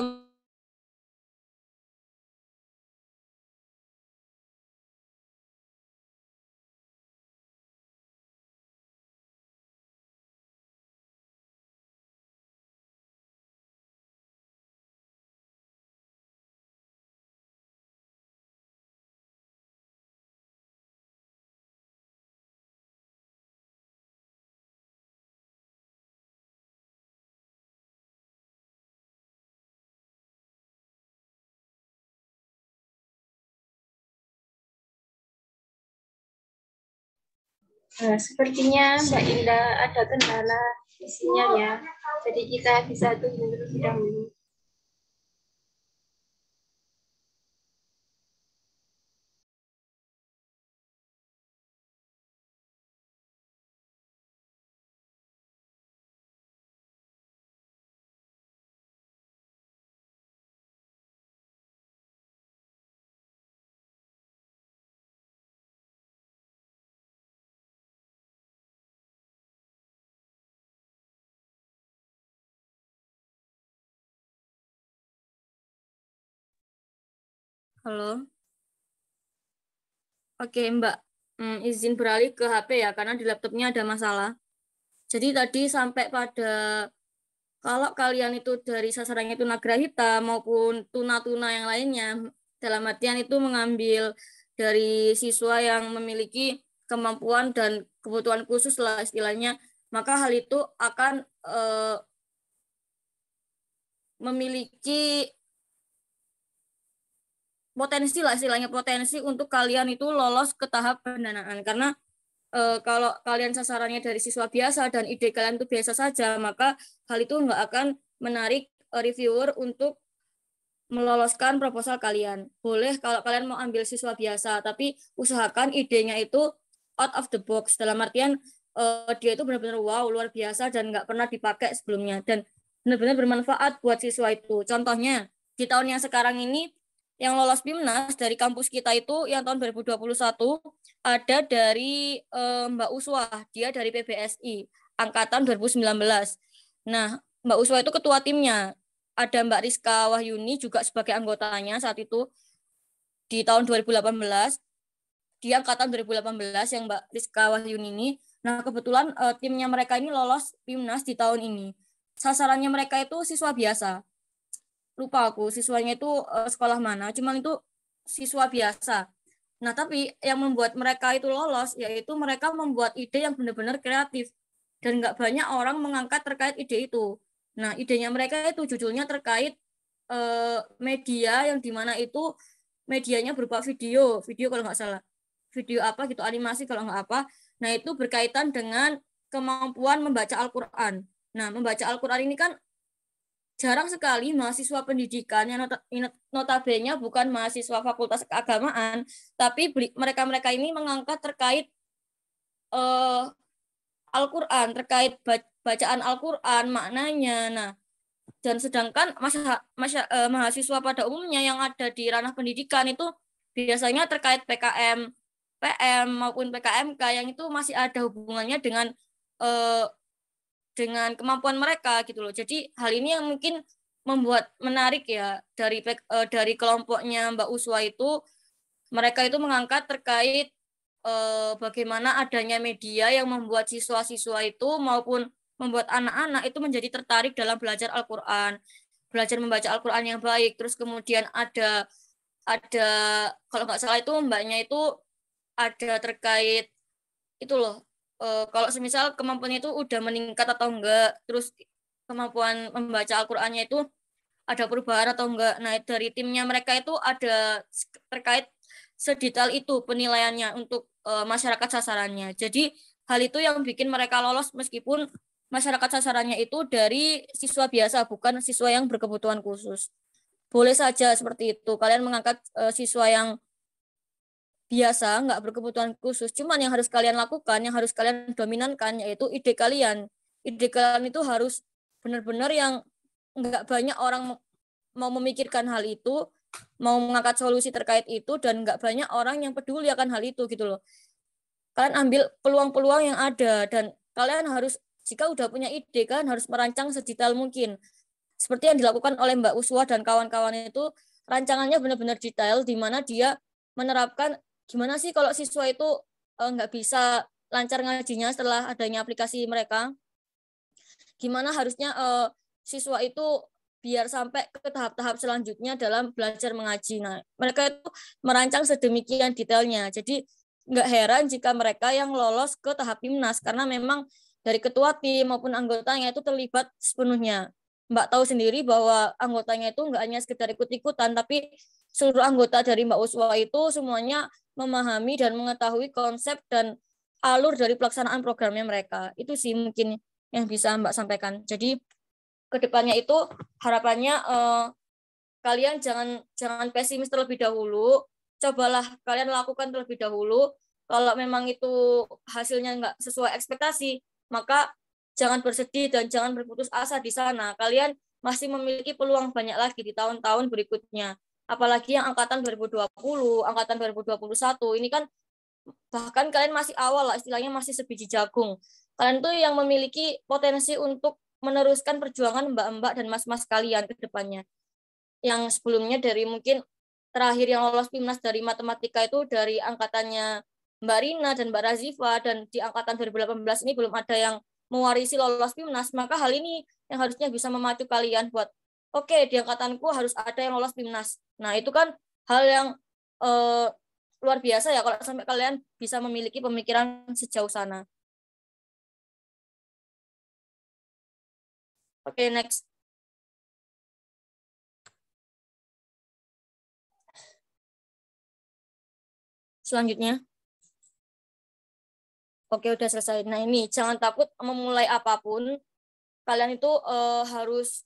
Nah, sepertinya Mbak Indah ada kendala isinya ya. Jadi kita bisa tunggu terlebih dahulu. Halo. Oke, Mbak. Izin beralih ke HP ya, karena di laptopnya ada masalah. Jadi tadi sampai pada kalau kalian itu dari sasarannya tunagrahita maupun tuna-tuna yang lainnya, dalam artian itu mengambil dari siswa yang memiliki kemampuan dan kebutuhan khusus lah istilahnya, maka hal itu akan memiliki potensi lah istilahnya, potensi untuk kalian itu lolos ke tahap pendanaan. Karena kalau kalian sasarannya dari siswa biasa dan ide kalian itu biasa saja, maka hal itu nggak akan menarik reviewer untuk meloloskan proposal kalian. Boleh kalau kalian mau ambil siswa biasa, tapi usahakan idenya itu out of the box. Dalam artian dia itu benar-benar wow, luar biasa dan nggak pernah dipakai sebelumnya. Dan benar-benar bermanfaat buat siswa itu. Contohnya, di tahun yang sekarang ini, yang lolos BIMNAS dari kampus kita itu yang tahun 2021 ada dari Mbak Uswah, dia dari PBSI, angkatan 2019. Nah, Mbak Uswah itu ketua timnya. Ada Mbak Rizka Wahyuni juga sebagai anggotanya saat itu di tahun 2018. Di angkatan 2018 yang Mbak Rizka Wahyuni ini. Nah, kebetulan timnya mereka ini lolos BIMNAS di tahun ini. Sasarannya mereka itu siswa biasa. Lupa aku siswanya itu sekolah mana, cuman itu siswa biasa. Nah, tapi yang membuat mereka itu lolos, yaitu mereka membuat ide yang benar-benar kreatif. Dan nggak banyak orang mengangkat terkait ide itu. Nah, idenya mereka itu judulnya terkait media yang dimana itu medianya berupa video kalau nggak salah. Video apa gitu, animasi kalau nggak apa. Nah, itu berkaitan dengan kemampuan membaca Al-Quran. Nah, membaca Al-Quran ini kan jarang sekali mahasiswa pendidikan yang notabene bukan mahasiswa fakultas keagamaan, tapi mereka-mereka ini mengangkat terkait uh, Al-Quran, terkait bacaan Al-Quran, maknanya. Nah, dan sedangkan mahasiswa pada umumnya yang ada di ranah pendidikan itu biasanya terkait PKM, PM maupun PKMK yang itu masih ada hubungannya uh, dengan kemampuan mereka gitu loh. Jadi hal ini yang mungkin membuat menarik ya dari kelompoknya Mbak Uswa itu, mereka itu mengangkat terkait bagaimana adanya media yang membuat siswa-siswa itu maupun membuat anak-anak itu menjadi tertarik dalam belajar Al-Qur'an, belajar membaca Al-Qur'an yang baik. Terus kemudian ada kalau nggak salah itu mbaknya itu ada terkait itu loh, kalau semisal kemampuannya itu udah meningkat atau enggak, terus kemampuan membaca Al-Qur'annya itu ada perubahan atau enggak. Nah, dari timnya mereka itu ada terkait sedetail itu penilaiannya untuk masyarakat sasarannya. Jadi hal itu yang bikin mereka lolos meskipun masyarakat sasarannya itu dari siswa biasa, bukan siswa yang berkebutuhan khusus. Boleh saja seperti itu. Kalian mengangkat siswa yang biasa, nggak berkebutuhan khusus. Cuman yang harus kalian lakukan, yang harus kalian dominankan, yaitu ide kalian. Ide kalian itu harus benar-benar yang nggak banyak orang mau memikirkan hal itu, mau mengangkat solusi terkait itu, dan nggak banyak orang yang peduli akan hal itu gitu loh. Kalian ambil peluang-peluang yang ada, dan kalian harus, jika udah punya ide, kan harus merancang sedetail mungkin. Seperti yang dilakukan oleh Mbak Uswa dan kawan-kawan itu, rancangannya benar-benar detail, di mana dia menerapkan gimana sih kalau siswa itu nggak bisa lancar ngajinya setelah adanya aplikasi mereka, gimana harusnya siswa itu biar sampai ke tahap-tahap selanjutnya dalam belajar mengaji. Nah, mereka itu merancang sedemikian detailnya. Jadi nggak heran jika mereka yang lolos ke tahap PIMNAS, karena memang dari ketua tim maupun anggotanya itu terlibat sepenuhnya. Mbak tahu sendiri bahwa anggotanya itu nggak hanya sekedar ikut-ikutan, tapi seluruh anggota dari Mbak Uswa itu semuanya memahami dan mengetahui konsep dan alur dari pelaksanaan programnya mereka. Itu sih mungkin yang bisa Mbak sampaikan. Jadi kedepannya itu harapannya kalian jangan pesimis terlebih dahulu, cobalah kalian lakukan terlebih dahulu. Kalau memang itu hasilnya nggak sesuai ekspektasi, maka jangan bersedih dan jangan berputus asa di sana. Kalian masih memiliki peluang banyak lagi di tahun-tahun berikutnya. Apalagi yang angkatan 2020, angkatan 2021, ini kan bahkan kalian masih awal lah, istilahnya masih sebiji jagung. Kalian tuh yang memiliki potensi untuk meneruskan perjuangan mbak-mbak dan mas-mas kalian ke depannya. Yang sebelumnya dari mungkin terakhir yang lolos PIMNAS dari matematika itu dari angkatannya Mbak Rina dan Mbak Razifa, dan di angkatan 2018 ini belum ada yang mewarisi lolos PIMNAS, maka hal ini yang harusnya bisa memacu kalian buat oke, di angkatanku harus ada yang lolos PIMNAS. Nah, itu kan hal yang eh, luar biasa ya kalau sampai kalian bisa memiliki pemikiran sejauh sana. Oke, next. Selanjutnya. Oke, udah selesai. Nah, ini jangan takut memulai apapun. Kalian itu harus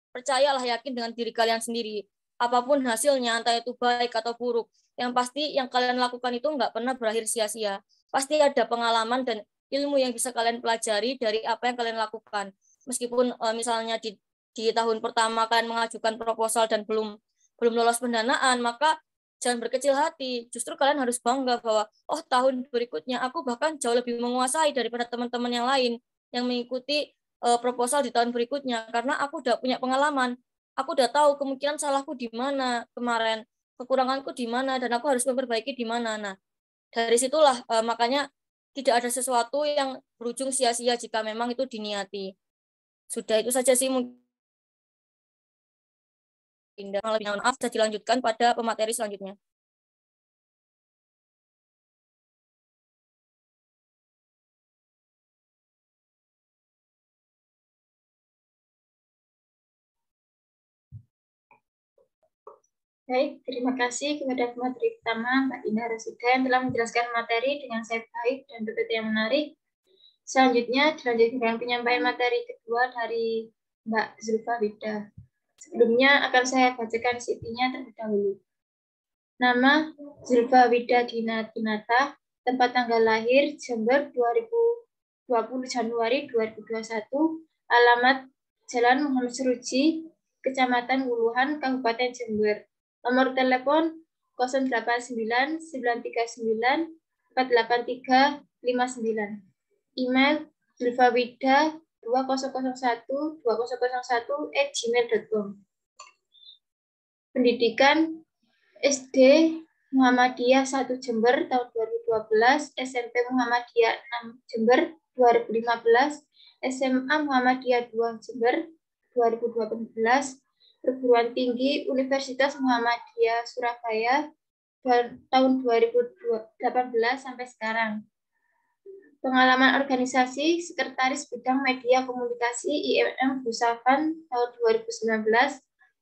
percayalah, yakin dengan diri kalian sendiri. Apapun hasilnya, entah itu baik atau buruk, yang pasti yang kalian lakukan itu nggak pernah berakhir sia-sia. Pasti ada pengalaman dan ilmu yang bisa kalian pelajari dari apa yang kalian lakukan. Meskipun misalnya di tahun pertama kalian mengajukan proposal dan belum lolos pendanaan, maka jangan berkecil hati. Justru kalian harus bangga bahwa, oh, tahun berikutnya aku bahkan jauh lebih menguasai daripada teman-teman yang lain yang mengikuti proposal di tahun berikutnya, karena aku udah punya pengalaman. Aku udah tahu kemungkinan salahku di mana kemarin, kekuranganku di mana, dan aku harus memperbaiki di mana. Nah, dari situlah makanya tidak ada sesuatu yang berujung sia-sia jika memang itu diniati. Sudah itu saja sih mungkin. Lebih maaf, bisa dilanjutkan pada pemateri selanjutnya. Baik, terima kasih kepada pemateri pertama, Mbak Indah Rosida, yang telah menjelaskan materi dengan sangat baik dan PPT yang menarik. Selanjutnya, dilanjutkan dengan penyampaian materi kedua dari Mbak Zulfa Wida. Sebelumnya akan saya bacakan CV-nya terlebih dahulu. Nama Zulfa Wida Dinata, tempat tanggal lahir Jember 20 Januari 2021, alamat Jalan Muhammad Seruji, Kecamatan Wuluhan, Kabupaten Jember. Nomor telepon 089 939 483 59. Email zulfawida20012001@gmail.com. Pendidikan SD Muhammadiyah 1 Jember tahun 2012, SMP Muhammadiyah 6 Jember 2015, SMA Muhammadiyah 2 Jember 2018, perguruan tinggi Universitas Muhammadiyah Surabaya tahun 2018 sampai sekarang. Pengalaman organisasi Sekretaris Bidang Media Komunikasi IMM Busavan tahun 2019,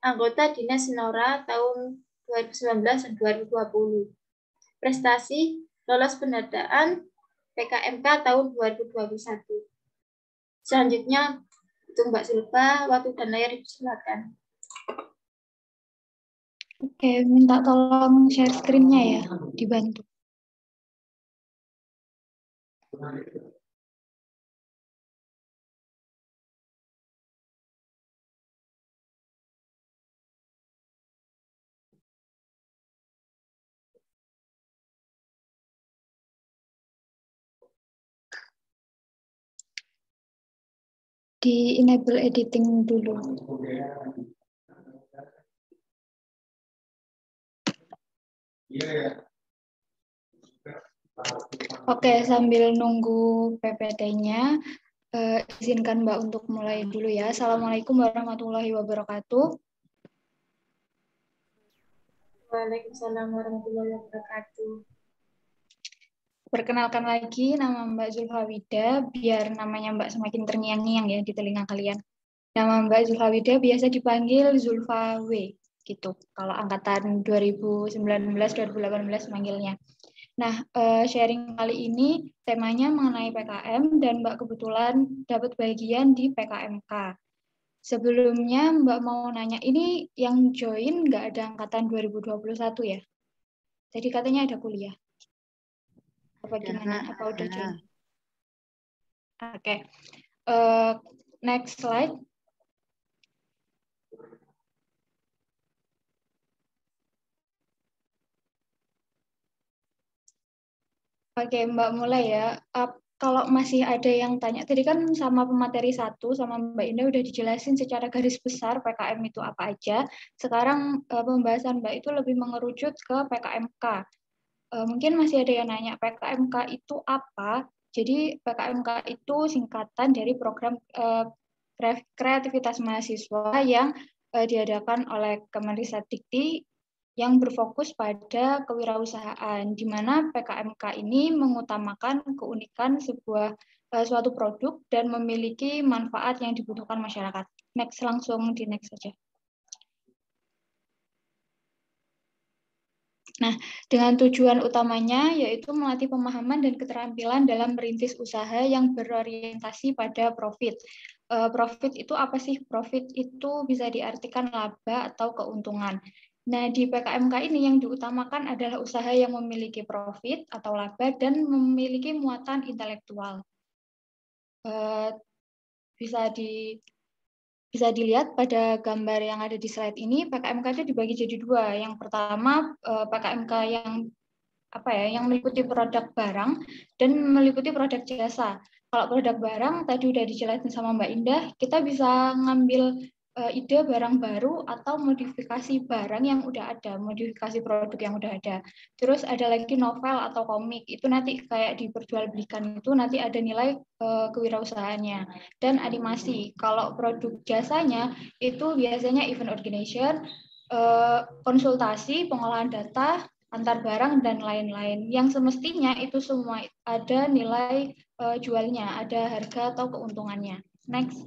anggota Dinas Sinora tahun 2019 dan 2020. Prestasi lolos pendataan PKMK tahun 2021. Selanjutnya untuk Mbak Zulfa, waktu dan layar dipersilakan. Oke, minta tolong share screen-nya ya, dibantu. Di enable editing dulu. Oke, sambil nunggu PPT-nya, izinkan Mbak untuk mulai dulu ya. Assalamualaikum warahmatullahi wabarakatuh. Waalaikumsalam warahmatullahi wabarakatuh. Perkenalkan lagi, nama Mbak Zulfa Wida, biar namanya Mbak semakin terngiang-ngiang ya di telinga kalian. Nama Mbak Zulfa Wida biasa dipanggil Zulfa W, gitu. Kalau angkatan 2019-2018 manggilnya. Nah, sharing kali ini temanya mengenai PKM dan Mbak kebetulan dapat bagian di PKMK. Sebelumnya Mbak mau nanya, ini yang join nggak ada angkatan 2021 ya? Jadi katanya ada kuliah. Apa gimana? Apa udah join? Oke. Next slide. Oke, Mbak mulai ya. Kalau masih ada yang tanya, tadi kan sama pemateri 1 sama Mbak Indah udah dijelasin secara garis besar PKM itu apa aja. Sekarang pembahasan Mbak itu lebih mengerucut ke PKMK. Mungkin masih ada yang nanya, PKMK itu apa? Jadi PKMK itu singkatan dari program kreativitas mahasiswa yang diadakan oleh Kemendikbudristek yang berfokus pada kewirausahaan, di mana PKMK ini mengutamakan keunikan suatu produk dan memiliki manfaat yang dibutuhkan masyarakat. Next, langsung di next saja. Nah, dengan tujuan utamanya yaitu melatih pemahaman dan keterampilan dalam merintis usaha yang berorientasi pada profit. Profit itu apa sih? Profit itu bisa diartikan laba atau keuntungan. Nah, di PKMK ini yang diutamakan adalah usaha yang memiliki profit atau laba dan memiliki muatan intelektual. Bisa dilihat pada gambar yang ada di slide ini, PKMK itu dibagi jadi dua. Yang pertama, PKMK yang meliputi produk barang dan meliputi produk jasa. Kalau produk barang tadi udah dijelasin sama Mbak Indah, kita bisa ngambil ide barang baru atau modifikasi barang yang udah ada, modifikasi produk yang udah ada. Terus ada lagi novel atau komik, itu nanti kayak diperjualbelikan itu nanti ada nilai kewirausahaannya. Dan animasi, kalau produk jasanya itu biasanya event organization, konsultasi, pengolahan data, antar barang, dan lain-lain. Yang semestinya itu semua ada nilai jualnya, ada harga atau keuntungannya. Next.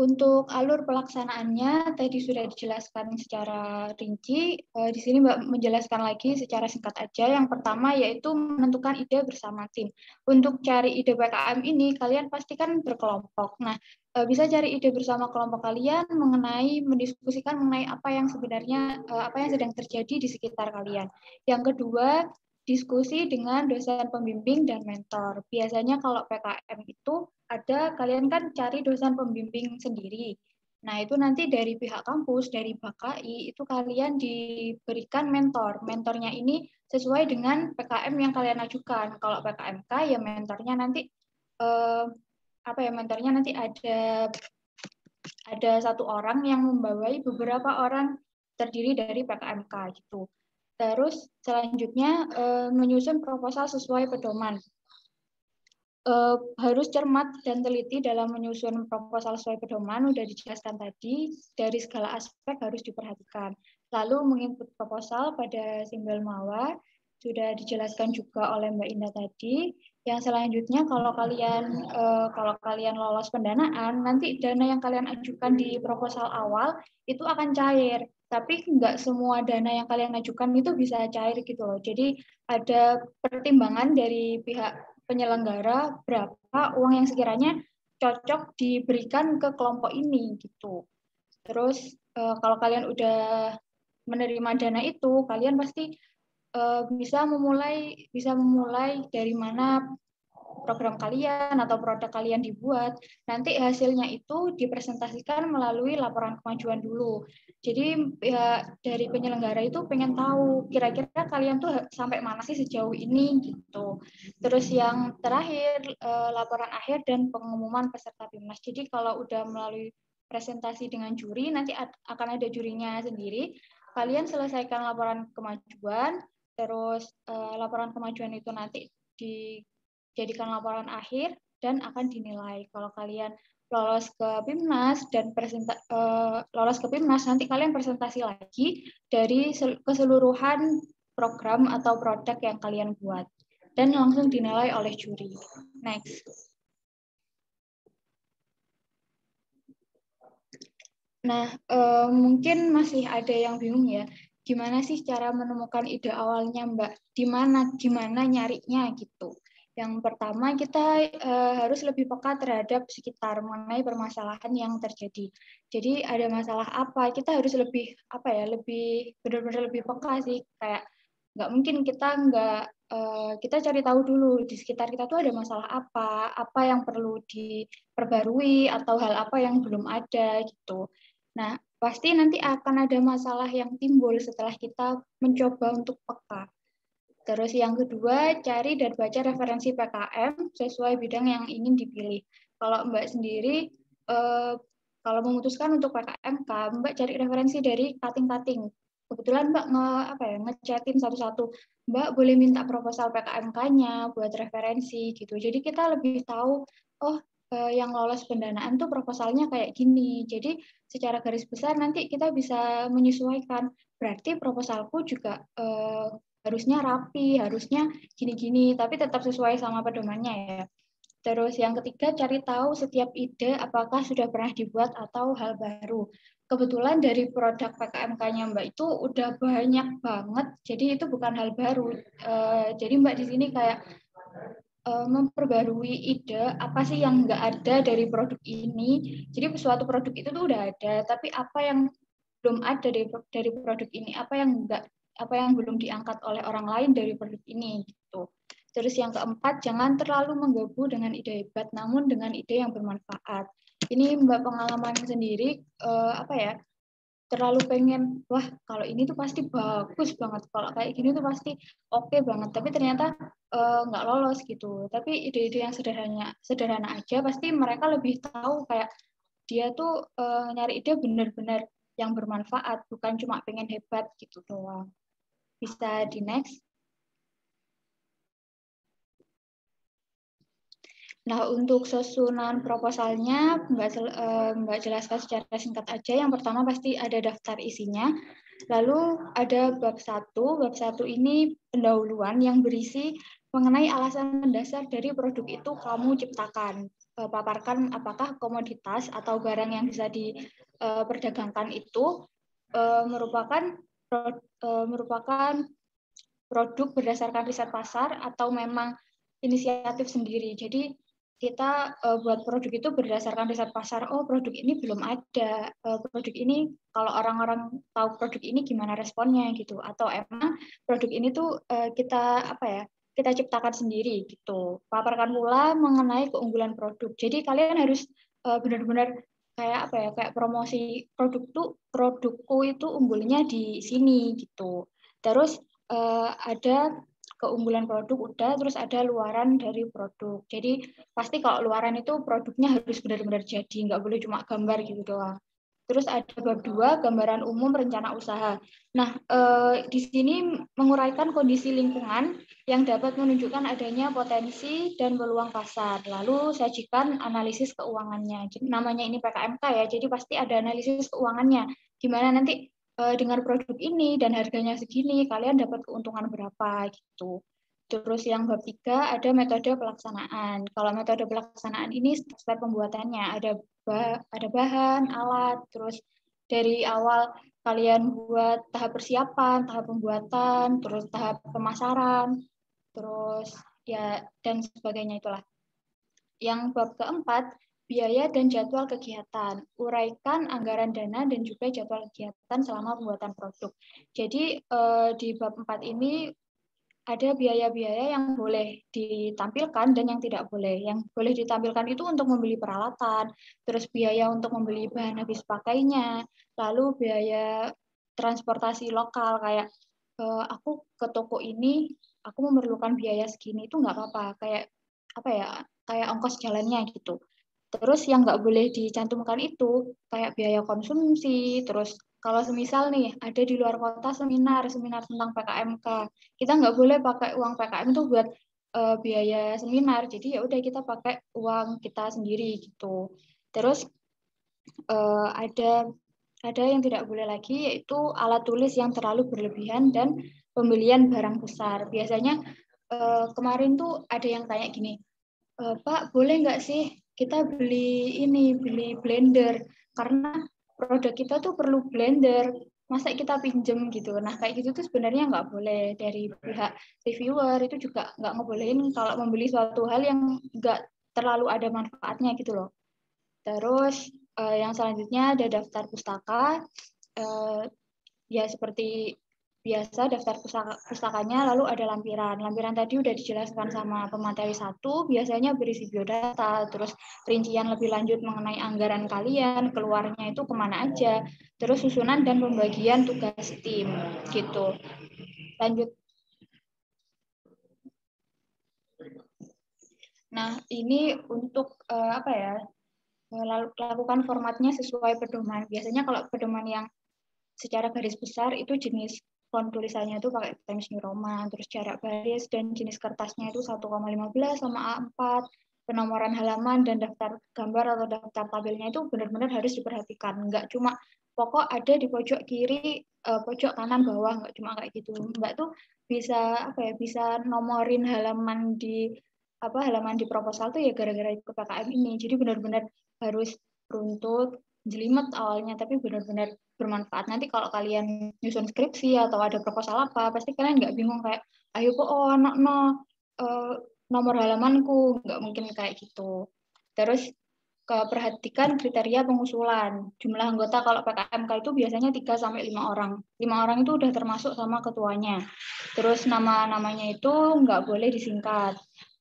Untuk alur pelaksanaannya tadi sudah dijelaskan secara rinci. Di sini Mbak menjelaskan lagi secara singkat aja. Yang pertama yaitu menentukan ide bersama tim. Untuk cari ide PKM ini kalian pastikan berkelompok. Nah, bisa cari ide bersama kelompok kalian mendiskusikan mengenai apa yang sebenarnya apa yang sedang terjadi di sekitar kalian. Yang kedua, diskusi dengan dosen pembimbing dan mentor. Biasanya kalau PKM itu kalian kan cari dosen pembimbing sendiri. Nah, itu nanti dari pihak kampus, dari BKI, itu kalian diberikan mentor. Mentornya ini sesuai dengan PKM yang kalian ajukan. Kalau PKMK, ya mentornya nanti mentornya nanti ada satu orang yang membawai beberapa orang terdiri dari PKMK gitu. Terus selanjutnya menyusun proposal sesuai pedoman. Harus cermat dan teliti dalam menyusun proposal sesuai pedoman, udah dijelaskan tadi, dari segala aspek harus diperhatikan. Lalu menginput proposal pada simbol mawa, sudah dijelaskan juga oleh Mbak Indah tadi. Yang selanjutnya kalau kalian lolos pendanaan, nanti dana yang kalian ajukan di proposal awal itu akan cair. Tapi nggak semua dana yang kalian ajukan itu bisa cair gitu loh. Jadi ada pertimbangan dari pihak penyelenggara berapa uang yang sekiranya cocok diberikan ke kelompok ini gitu. Terus kalau kalian udah menerima dana itu, kalian pasti bisa memulai dari mana program kalian atau produk kalian dibuat. Nanti hasilnya itu dipresentasikan melalui laporan kemajuan dulu. Jadi dari penyelenggara itu pengen tahu kira-kira kalian tuh sampai mana sih sejauh ini gitu. Terus yang terakhir laporan akhir dan pengumuman peserta PIMNAS. Jadi kalau udah melalui presentasi dengan juri, nanti akan ada jurinya sendiri. Kalian selesaikan laporan kemajuan, terus laporan kemajuan itu nanti dijadikan laporan akhir dan akan dinilai. Kalau kalian lolos ke PIMNAS dan lolos ke PIMNAS, nanti kalian presentasi lagi dari keseluruhan program atau produk yang kalian buat dan langsung dinilai oleh juri. Next. Nah, mungkin masih ada yang bingung ya. Gimana sih cara menemukan ide awalnya, Mbak? Gimana nyarinya gitu. Yang pertama kita harus lebih peka terhadap sekitar mengenai permasalahan yang terjadi. Jadi ada masalah apa? Kita harus lebih benar-benar lebih peka sih. Kayak nggak mungkin kita cari tahu dulu di sekitar kita tuh ada masalah apa yang perlu diperbarui atau hal apa yang belum ada gitu. Nah, pasti nanti akan ada masalah yang timbul setelah kita mencoba untuk peka. Terus yang kedua, cari dan baca referensi PKM sesuai bidang yang ingin dipilih. Kalau Mbak sendiri, kalau memutuskan untuk PKMK, Mbak cari referensi dari cutting-cutting. Kebetulan Mbak ngechatin satu-satu, Mbak boleh minta proposal PKMK-nya buat referensi gitu. Jadi kita lebih tahu, yang lolos pendanaan tuh proposalnya kayak gini. Jadi secara garis besar nanti kita bisa menyesuaikan. Berarti proposalku juga harusnya rapi, harusnya gini-gini, tapi tetap sesuai sama pedomannya ya. Terus yang ketiga, cari tahu setiap ide apakah sudah pernah dibuat atau hal baru. Kebetulan dari produk PKMK-nya Mbak itu udah banyak banget, jadi itu bukan hal baru. Jadi Mbak di sini kayak memperbarui ide apa sih yang nggak ada dari produk ini. Jadi suatu produk itu tuh udah ada, tapi apa yang belum ada dari produk ini, apa yang belum diangkat oleh orang lain dari produk ini gitu. Terus yang keempat, jangan terlalu menggebu dengan ide hebat, namun dengan ide yang bermanfaat. Ini Mbak pengalaman sendiri terlalu pengen, wah kalau ini tuh pasti bagus banget, kalau kayak gini tuh pasti oke banget, tapi ternyata nggak lolos gitu. Tapi ide-ide yang sederhana aja, pasti mereka lebih tahu kayak dia tuh nyari ide benar-benar yang bermanfaat, bukan cuma pengen hebat gitu doang. Bisa di next. Nah, untuk susunan proposalnya, Mbak jelaskan secara singkat aja. Yang pertama pasti ada daftar isinya. Lalu ada bab 1. Bab 1 ini pendahuluan yang berisi mengenai alasan mendasar dari produk itu kamu ciptakan. paparkan apakah komoditas atau barang yang bisa diperdagangkan itu merupakan produk berdasarkan riset pasar atau memang inisiatif sendiri. Jadi kita buat produk itu berdasarkan riset pasar. Oh, produk ini belum ada. Produk ini kalau orang-orang tahu produk ini gimana responnya gitu. Atau emang produk ini tuh kita ciptakan sendiri gitu. Paparkan pula mengenai keunggulan produk. Jadi kalian harus benar-benar kayak promosi produkku itu unggulnya di sini gitu. Terus ada keunggulan produk udah, terus ada luaran dari produk. Jadi pasti kalau luaran itu produknya harus benar-benar jadi, nggak boleh cuma gambar gitu doang. Terus ada bab 2, gambaran umum rencana usaha. Nah, di sini menguraikan kondisi lingkungan yang dapat menunjukkan adanya potensi dan peluang pasar. Lalu sajikan analisis keuangannya. Jadi, namanya ini PKMK ya, jadi pasti ada analisis keuangannya. Gimana nanti dengan produk ini dan harganya segini, kalian dapat keuntungan berapa gitu. Terus yang bab 3 ada metode pelaksanaan. Kalau metode pelaksanaan ini step pembuatannya ada bahan, alat, terus dari awal kalian buat tahap persiapan, tahap pembuatan, terus tahap pemasaran, terus ya dan sebagainya itulah. Yang bab keempat, biaya dan jadwal kegiatan. Uraikan anggaran dana dan juga jadwal kegiatan selama pembuatan produk. Jadi di bab 4 ini ada biaya-biaya yang boleh ditampilkan dan yang tidak boleh. Yang boleh ditampilkan itu untuk membeli peralatan, terus biaya untuk membeli bahan habis pakainya, lalu biaya transportasi lokal kayak aku ke toko ini aku memerlukan biaya segini itu nggak apa-apa, kayak ongkos jalannya gitu. Terus yang nggak boleh dicantumkan itu kayak biaya konsumsi, terus kalau semisal nih ada di luar kota seminar tentang PKMK, kita nggak boleh pakai uang PKM itu buat biaya seminar, jadi ya udah kita pakai uang kita sendiri gitu. Terus ada yang tidak boleh lagi yaitu alat tulis yang terlalu berlebihan dan pembelian barang besar. Biasanya kemarin tuh ada yang tanya gini, Pak, boleh nggak sih kita beli blender karena produk kita tuh perlu blender, masa kita pinjem gitu. Nah kayak gitu tuh sebenarnya nggak boleh. Dari pihak reviewer itu juga nggak ngebolehin kalau membeli suatu hal yang nggak terlalu ada manfaatnya gitu loh. Terus yang selanjutnya ada daftar pustaka. Ya seperti biasa daftar pustakanya, lalu ada lampiran. Lampiran tadi udah dijelaskan sama pemateri 1, biasanya berisi biodata, terus rincian lebih lanjut mengenai anggaran kalian, keluarnya itu kemana aja, terus susunan dan pembagian tugas tim, gitu. Lanjut. Nah, ini untuk lakukan formatnya sesuai pedoman. Biasanya kalau pedoman yang secara garis besar itu jenis font tulisannya itu pakai Times New Roman, terus jarak baris dan jenis kertasnya itu 1,15 sama A4, penomoran halaman dan daftar gambar atau daftar tabelnya itu benar-benar harus diperhatikan. Enggak cuma pokok ada di pojok kiri, pojok kanan, bawah, enggak cuma kayak gitu. Mbak tuh bisa nomorin halaman di proposal tuh ya gara-gara ikut PKM ini. Jadi benar-benar harus runtut, jelimet awalnya, tapi benar-benar bermanfaat. Nanti kalau kalian nyusun skripsi atau ada proposal apa, pasti kalian nggak bingung kayak, ayo kok anak nomor halamanku, nggak mungkin kayak gitu. Terus perhatikan kriteria pengusulan. Jumlah anggota kalau PKMK itu biasanya 3-5 orang. 5 orang itu udah termasuk sama ketuanya. Terus nama-namanya itu nggak boleh disingkat.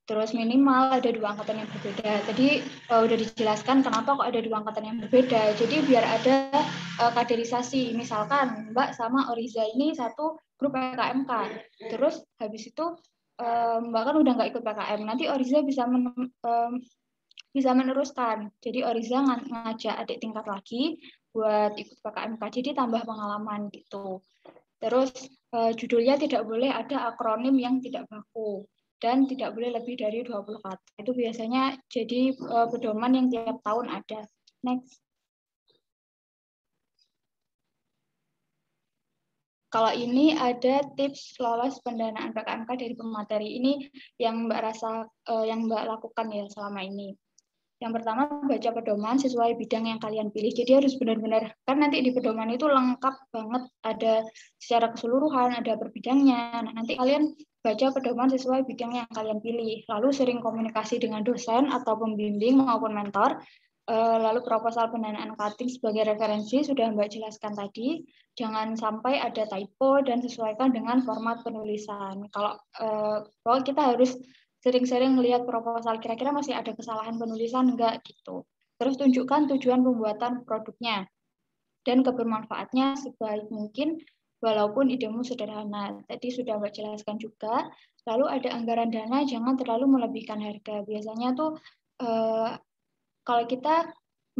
Terus minimal ada 2 angkatan yang berbeda. Tadi udah dijelaskan kenapa kok ada 2 angkatan yang berbeda. Jadi biar ada kaderisasi. Misalkan Mbak sama Oriza ini satu grup PKMK. Terus habis itu Mbak kan udah nggak ikut PKM. Nanti Oriza bisa meneruskan. Jadi Oriza ngajak adik tingkat lagi buat ikut PKMK. Jadi tambah pengalaman gitu. Terus judulnya tidak boleh ada akronim yang tidak baku. Dan tidak boleh lebih dari 20 kata. Itu biasanya jadi pedoman yang tiap tahun ada. Next. Kalau ini ada tips lolos pendanaan PKMK dari pemateri ini yang Mbak lakukan ya selama ini. Yang pertama, baca pedoman sesuai bidang yang kalian pilih. Jadi harus benar-benar, kan nanti di pedoman itu lengkap banget, ada secara keseluruhan, ada per bidangnya. Nah, nanti kalian baca pedoman sesuai bidang yang kalian pilih. Lalu sering komunikasi dengan dosen atau pembimbing maupun mentor. Lalu proposal pendanaan cutting sebagai referensi sudah Mbak jelaskan tadi. Jangan sampai ada typo dan sesuaikan dengan format penulisan. Kalau kita harus sering-sering melihat proposal, kira-kira masih ada kesalahan penulisan enggak gitu. Terus tunjukkan tujuan pembuatan produknya dan kebermanfaatnya sebaik mungkin walaupun idemu sederhana. Tadi sudah Mbak jelaskan juga. Lalu ada anggaran dana, jangan terlalu melebihkan harga. Biasanya tuh kalau kita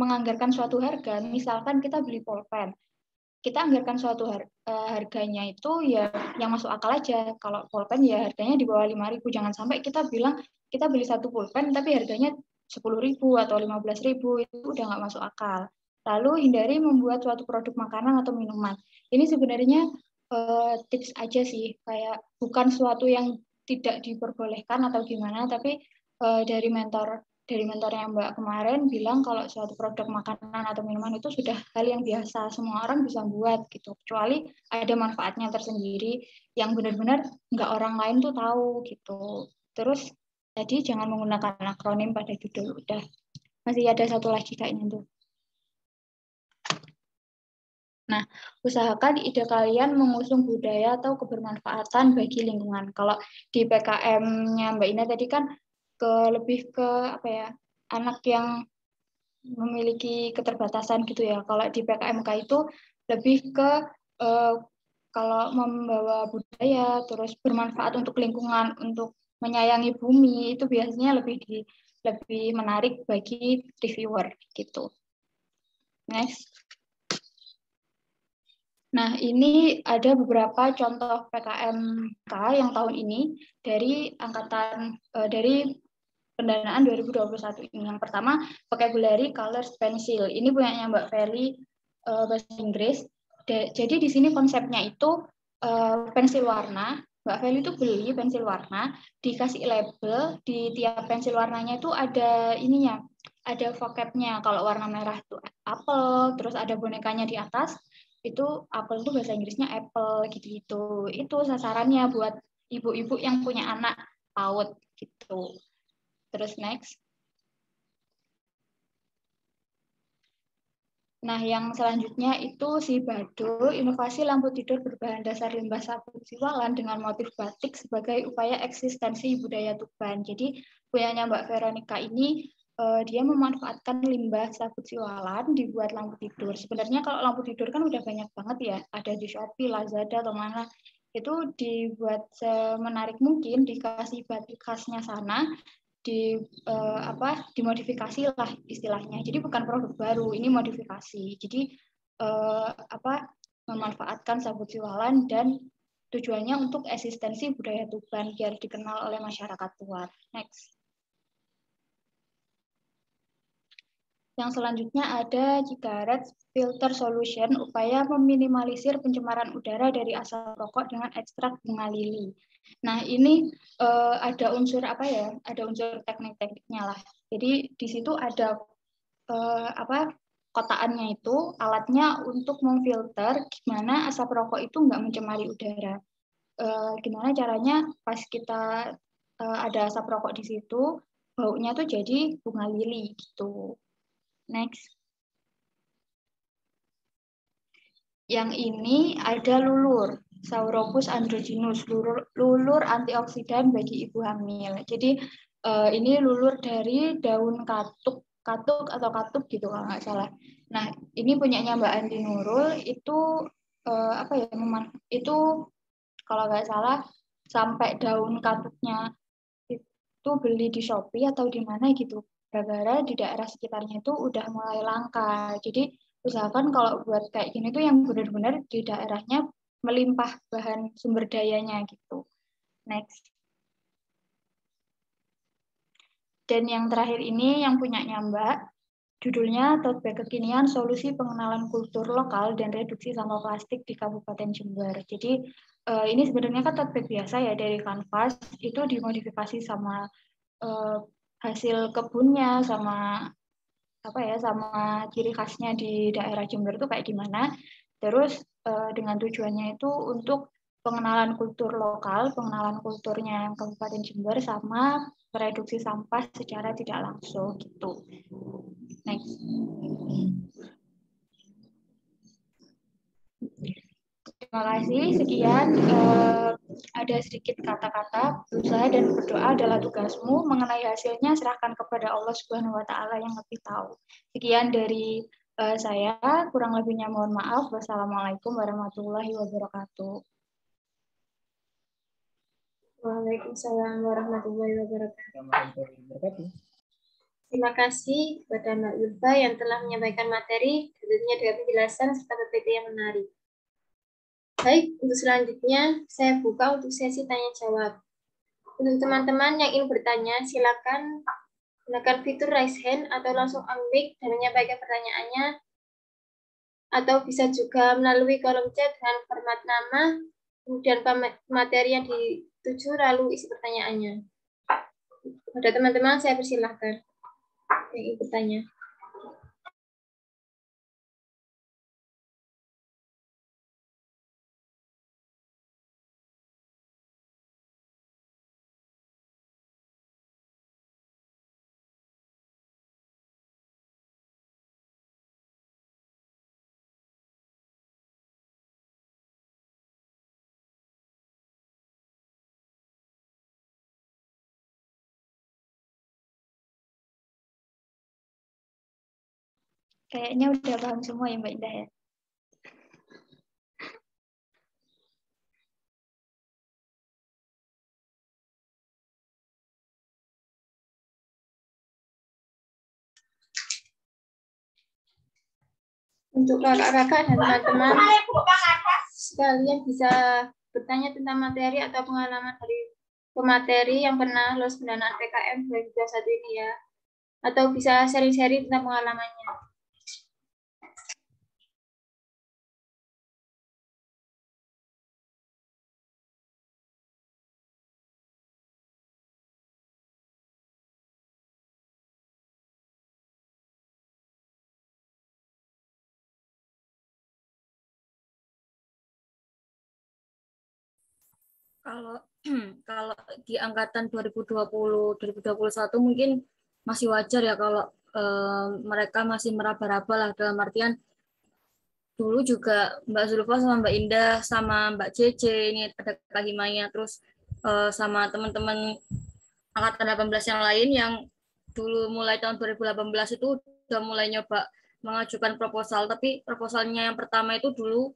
menganggarkan suatu harga, misalkan kita beli pulpen, kita anggarkan suatu harganya itu ya yang masuk akal aja. Kalau pulpen ya harganya di bawah 5.000. Jangan sampai kita bilang kita beli satu pulpen tapi harganya 10.000 atau 15.000, itu udah nggak masuk akal. Lalu hindari membuat suatu produk makanan atau minuman. Ini sebenarnya tips aja sih, kayak bukan suatu yang tidak diperbolehkan atau gimana, tapi dari mentornya Mbak kemarin bilang kalau suatu produk makanan atau minuman itu sudah hal yang biasa, semua orang bisa buat gitu, kecuali ada manfaatnya tersendiri yang benar-benar nggak orang lain tuh tahu gitu. Terus tadi jangan menggunakan akronim pada judul, udah. Masih ada satu lagi kayaknya tuh. Nah, usahakan ide kalian mengusung budaya atau kebermanfaatan bagi lingkungan. Kalau di PKM-nya Mbak Ina tadi kan lebih ke apa ya, anak yang memiliki keterbatasan gitu ya. Kalau di PKMK itu lebih ke kalau membawa budaya terus bermanfaat untuk lingkungan, untuk menyayangi bumi, itu biasanya lebih menarik bagi reviewer gitu. Next. Nah, ini ada beberapa contoh PKMK yang tahun ini dari dari pendanaan 2021 ini. Yang pertama, vocabulary colors pencil. Ini punyanya Mbak Feli, bahasa Inggris. Jadi di sini konsepnya itu pensil warna. Mbak Feli itu beli pensil warna, dikasih label, di tiap pensil warnanya itu ada ininya, ada vocabnya. Kalau warna merah itu apel, terus ada bonekanya di atas, itu apel itu bahasa Inggrisnya apple gitu-gitu. Itu sasarannya buat ibu-ibu yang punya anak PAUD gitu. Terus next. Nah, yang selanjutnya itu si Bado, inovasi lampu tidur berbahan dasar limbah sabut siwalan dengan motif batik sebagai upaya eksistensi budaya Tuban. Jadi punyanya Mbak Veronica ini dia memanfaatkan limbah sabut siwalan dibuat lampu tidur. Sebenarnya kalau lampu tidur kan udah banyak banget ya, ada di Shopee, Lazada atau mana. Itu dibuat semenarik mungkin, dikasih batik khasnya sana, dimodifikasi lah istilahnya. Jadi bukan produk baru, ini modifikasi. Jadi memanfaatkan sabut siwalan dan tujuannya untuk eksistensi budaya Tuban biar dikenal oleh masyarakat luar. Next. Yang selanjutnya ada Cigarettes Filter Solution, upaya meminimalisir pencemaran udara dari asap rokok dengan ekstrak bunga lili. Nah, ini ada unsur apa ya? Ada unsur teknik-tekniknya lah. Jadi di situ ada kotaannya itu alatnya untuk memfilter gimana asap rokok itu nggak mencemari udara. Gimana caranya pas kita ada asap rokok di situ, baunya tuh jadi bunga lili gitu. Next. Yang ini ada lulur, Sauropus androgynus, lulur antioksidan bagi ibu hamil. Jadi ini lulur dari daun katuk atau katup gitu kalau nggak salah. Nah, ini punyanya Mbak Andi Nurul, itu itu kalau nggak salah sampai daun katuknya itu beli di Shopee atau di mana gitu. Gara-gara di daerah sekitarnya itu udah mulai langka. Jadi usahakan kalau buat kayak gini tuh yang benar-benar di daerahnya melimpah bahan sumber dayanya gitu. Next. Dan yang terakhir ini yang punyanya Mbak, judulnya Tote Bag Kekinian Solusi Pengenalan Kultur Lokal dan Reduksi Sampah Plastik di Kabupaten Jember. Jadi ini sebenarnya kan tote bag biasa ya dari kanvas, itu dimodifikasi sama hasil kebunnya sama sama ciri khasnya di daerah Jember itu kayak gimana. Terus dengan tujuannya itu untuk pengenalan kultur lokal, pengenalan kulturnya Kabupaten Jember sama reduksi sampah secara tidak langsung gitu. Next. Terima kasih. Sekian ada sedikit kata-kata. Berusaha dan berdoa adalah tugasmu. Mengenai hasilnya serahkan kepada Allah Subhanahu wa taala yang lebih tahu. Sekian dari saya. Kurang lebihnya mohon maaf. Wassalamualaikum warahmatullahi wabarakatuh. Waalaikumsalam warahmatullahi wabarakatuh. Terima kasih kepada Mbak Yulfa yang telah menyampaikan materi, tentunya dengan penjelasan serta PPT yang menarik. Baik, untuk selanjutnya saya buka untuk sesi tanya-jawab. Untuk teman-teman yang ingin bertanya, silakan gunakan fitur raise hand atau langsung unmic dan menyampaikan pertanyaannya, atau bisa juga melalui kolom chat dengan format nama, kemudian materi yang dituju, lalu isi pertanyaannya. Pada teman-teman, saya persilahkan yang ingin bertanya. Kayaknya udah paham semua ya Mbak Indah ya. Untuk kakak-kakak dan teman-teman sekalian bisa bertanya tentang materi atau pengalaman dari pemateri yang pernah lulus pendanaan PKM 2021 ini ya. Atau bisa sharing-sharing tentang pengalamannya. Kalau di angkatan 2020-2021 mungkin masih wajar ya kalau mereka masih meraba-raba lah, dalam artian dulu juga Mbak Zulfa sama Mbak Indah sama Mbak Cece, ini ada Kak Himaya, terus sama teman-teman angkatan 18 yang lain yang dulu mulai tahun 2018 itu udah mulai nyoba mengajukan proposal, tapi proposalnya yang pertama itu dulu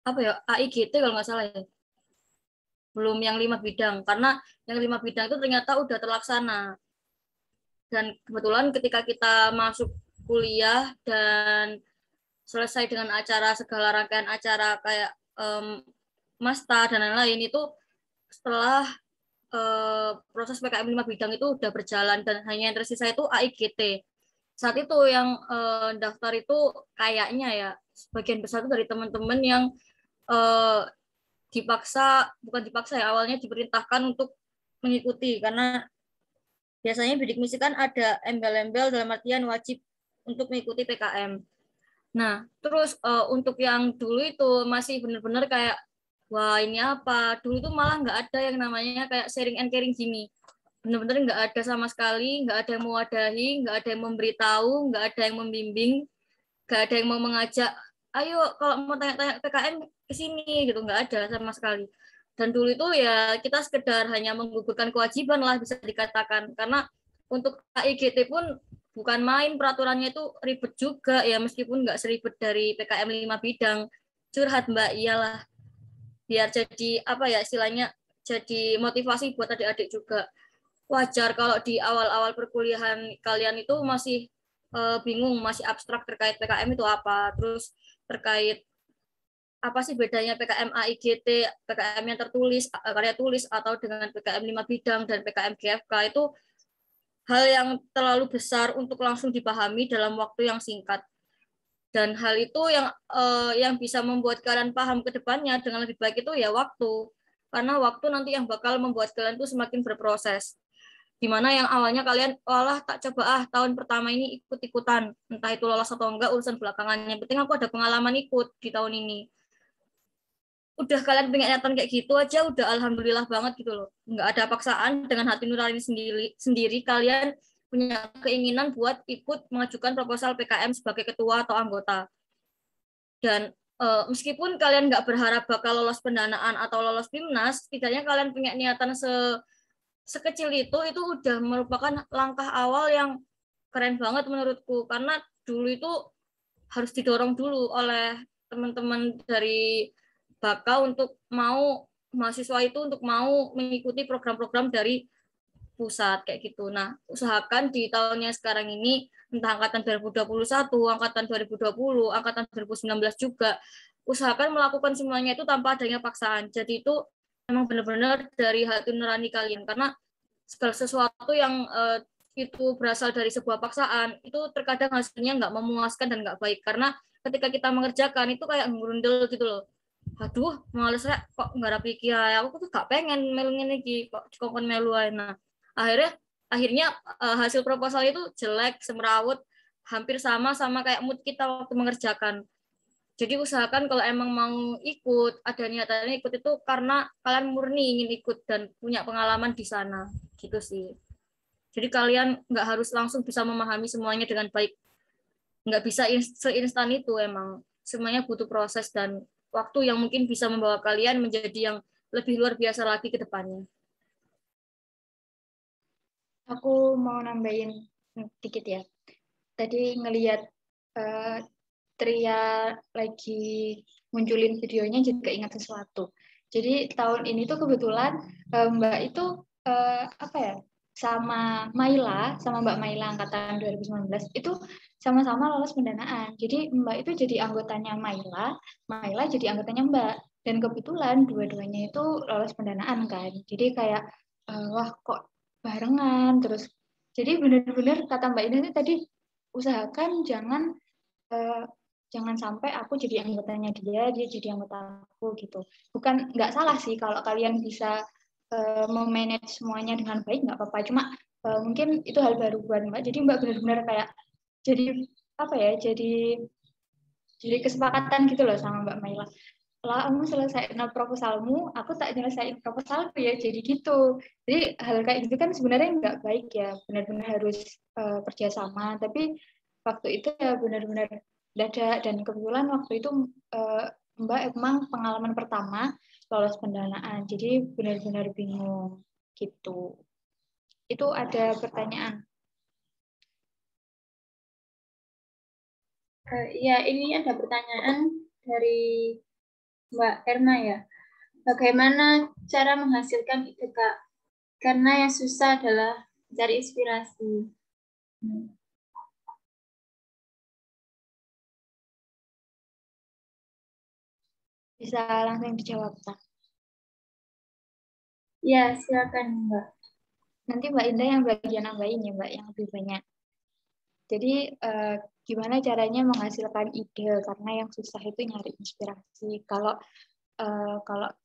apa ya, AIGT kalau nggak salah ya, belum yang 5 bidang, karena yang 5 bidang itu ternyata udah terlaksana. Dan kebetulan ketika kita masuk kuliah dan selesai dengan acara, segala rangkaian acara kayak Masta dan lain-lain, itu setelah proses PKM 5 bidang itu udah berjalan dan hanya yang tersisa itu AIGT. Saat itu yang daftar itu kayaknya ya sebagian besar itu dari teman-teman yang bukan dipaksa ya, awalnya diperintahkan untuk mengikuti, karena biasanya bidik misi kan ada embel-embel dalam artian wajib untuk mengikuti PKM. Nah, terus untuk yang dulu itu masih benar-benar kayak, wah ini apa? Dulu itu malah nggak ada yang namanya kayak sharing and caring gini. Benar-benar nggak ada sama sekali, nggak ada yang mewadahi, nggak ada yang memberitahu, nggak ada yang membimbing, nggak ada yang mau mengajak, ayo kalau mau tanya-tanya PKM ke sini gitu, nggak ada sama sekali. Dan dulu itu ya kita sekedar hanya menggugurkan kewajiban lah bisa dikatakan, karena untuk AIGT pun bukan main, peraturannya itu ribet juga ya, meskipun nggak seribet dari PKM 5 bidang. Curhat Mbak, iyalah, biar jadi apa ya istilahnya, jadi motivasi buat adik-adik juga. Wajar kalau di awal-awal perkuliahan kalian itu masih bingung, masih abstrak terkait PKM itu apa, terus terkait apa sih bedanya PKM AIGT, PKM yang tertulis, karya tulis, atau dengan PKM 5 bidang dan PKM GFK, itu hal yang terlalu besar untuk langsung dipahami dalam waktu yang singkat. Dan hal itu yang bisa membuat kalian paham ke depannya dengan lebih baik itu ya waktu. Karena waktu nanti yang bakal membuat kalian itu semakin berproses. Dimana yang awalnya kalian, walah tak coba tahun pertama ini ikut-ikutan, entah itu lolos atau enggak urusan belakangan. Yang penting aku ada pengalaman ikut di tahun ini. Udah kalian punya niatan kayak gitu aja, udah alhamdulillah banget gitu loh. Nggak ada paksaan, dengan hati nurani sendiri kalian punya keinginan buat ikut mengajukan proposal PKM sebagai ketua atau anggota. Dan meskipun kalian nggak berharap bakal lolos pendanaan atau lolos PIMNAS, setidaknya kalian punya niatan sekecil itu udah merupakan langkah awal yang keren banget menurutku. Karena dulu itu harus didorong dulu oleh teman-teman dari Baka untuk mau mahasiswa itu untuk mau mengikuti program-program dari pusat kayak gitu. Nah, usahakan di tahunnya sekarang ini, entah angkatan 2021, angkatan 2020, angkatan 2019 juga, usahakan melakukan semuanya itu tanpa adanya paksaan. Jadi itu memang benar-benar dari hati nurani kalian. Karena segala sesuatu yang itu berasal dari sebuah paksaan, itu terkadang hasilnya nggak memuaskan dan nggak baik. Karena ketika kita mengerjakan, itu kayak ngurundel gitu loh. Aduh, males rek, kok nggak rapi kia, aku tuh gak pengen melu ngene iki, kok dikongkon melu ae. Nah, akhirnya hasil proposal itu jelek, semrawut, hampir sama kayak mood kita waktu mengerjakan. Jadi usahakan kalau emang mau ikut, ada niatannya ikut itu karena kalian murni ingin ikut dan punya pengalaman di sana, gitu sih. Jadi kalian nggak harus langsung bisa memahami semuanya dengan baik, nggak bisa seinstan itu emang. Semuanya butuh proses dan waktu yang mungkin bisa membawa kalian menjadi yang lebih luar biasa lagi ke depannya. Aku mau nambahin dikit ya. Tadi ngelihat Tria lagi munculin videonya juga ingat sesuatu. Jadi tahun ini tuh kebetulan Mbak itu apa ya, sama Mbak Maila angkatan 2019 itu sama-sama lolos pendanaan. Jadi Mbak itu jadi anggotanya Maila jadi anggotanya Mbak. Dan kebetulan dua-duanya itu lolos pendanaan kan. Jadi kayak wah kok barengan terus. Jadi benar-benar kata Mbak Ina tadi, usahakan jangan sampai aku jadi anggotanya dia jadi anggota aku gitu. Bukan nggak salah sih kalau kalian bisa memanage semuanya dengan baik, nggak apa-apa. Cuma mungkin itu hal baru buat Mbak. Jadi Mbak benar-benar kayak jadi apa ya? Jadi kesepakatan gitu loh sama Mbak Maila. Lah kamu selesaiin proposalmu, aku tak nyelesain proposalku ya, jadi gitu. Jadi hal kayak gitu kan sebenarnya nggak baik ya, benar-benar harus kerjasama. Tapi waktu itu ya benar-benar dadak, dan kebetulan waktu itu Mbak emang pengalaman pertama lolos pendanaan, jadi benar-benar bingung gitu. Itu ada pertanyaan. Ya, ini ada pertanyaan dari Mbak Erma ya. Bagaimana cara menghasilkan ide Kak? Karena yang susah adalah mencari inspirasi. Bisa langsung dijawab, Kak? Ya, silakan Mbak. Nanti Mbak Indah yang bagian nambahin ya Mbak, yang lebih banyak. Jadi gimana caranya menghasilkan ide, karena yang susah itu nyari inspirasi. Kalau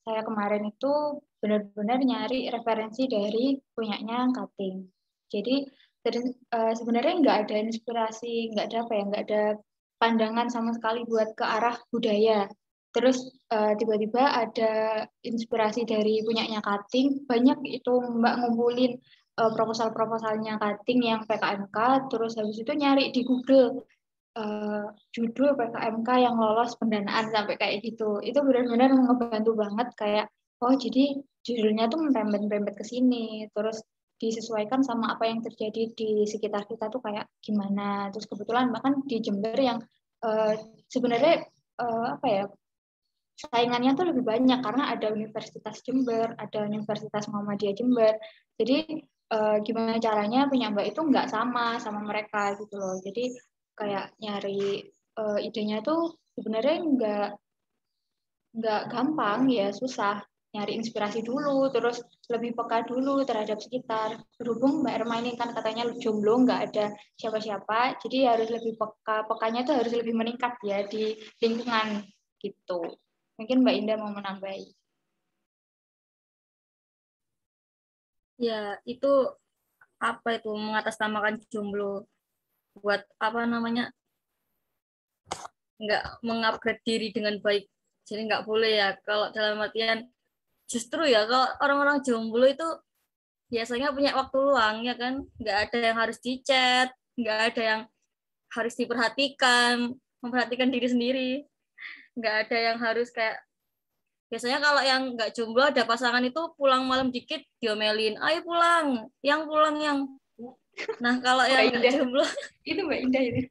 saya kemarin itu benar-benar nyari referensi dari punyanya Kating. Jadi sebenarnya nggak ada inspirasi, nggak ada apa ya, nggak ada pandangan sama sekali buat ke arah budaya. Terus tiba-tiba ada inspirasi dari punyanya Kating, banyak itu Mbak ngumpulin proposal-proposalnya Kating yang PKMK, terus habis itu nyari di Google judul PKMK yang lolos pendanaan sampai kayak gitu. Itu benar-benar ngebantu banget, kayak oh jadi judulnya tuh merembet-merembet ke sini, terus disesuaikan sama apa yang terjadi di sekitar kita tuh kayak gimana. Terus kebetulan bahkan di Jember yang sebenarnya apa ya, saingannya tuh lebih banyak karena ada Universitas Jember, ada Universitas Muhammadiyah Jember. Jadi gimana caranya punya Mbak itu nggak sama mereka gitu loh. Jadi kayak nyari idenya tuh sebenarnya nggak gampang ya, susah. Nyari inspirasi dulu, terus lebih peka dulu terhadap sekitar. Berhubung Mbak Erma ini kan katanya jomblo, nggak ada siapa-siapa, jadi harus lebih peka, pekanya tuh harus lebih meningkat ya di lingkungan gitu. Mungkin Mbak Indah mau menambahi. Ya, itu apa itu mengatasnamakan jomblo buat apa namanya nggak mengupgrade diri dengan baik. Jadi nggak boleh ya kalau dalam artian justru ya kalau orang-orang jomblo itu biasanya punya waktu luang ya kan, nggak ada yang harus dicat, nggak ada yang harus diperhatikan, memperhatikan diri sendiri, nggak ada yang harus kayak biasanya kalau yang nggak jomblo ada pasangan itu pulang malam dikit diomelin, ayo pulang yang. Nah kalau yang nggak jomblo itu Mbak Indah itu.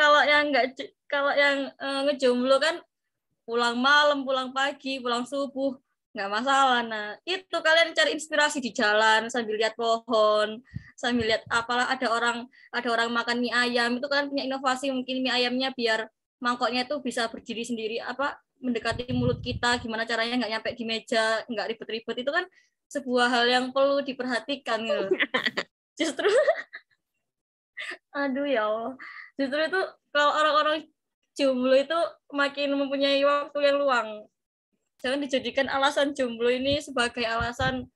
kalau yang nggak kalau yang ngejomblo kan pulang malam, pulang pagi, pulang subuh, nggak masalah. Nah, itu kalian cari inspirasi di jalan sambil lihat pohon, sambil lihat apalah ada orang makan mie ayam, itu kan punya inovasi mungkin mie ayamnya biar mangkoknya itu bisa berdiri sendiri apa mendekati mulut kita, gimana caranya nggak nyampe di meja, nggak ribet-ribet itu kan sebuah hal yang perlu diperhatikan gitu. Justru aduh ya Allah. Justru itu kalau orang-orang jomblo itu makin mempunyai waktu yang luang. Jangan dijadikan alasan jomblo ini sebagai alasan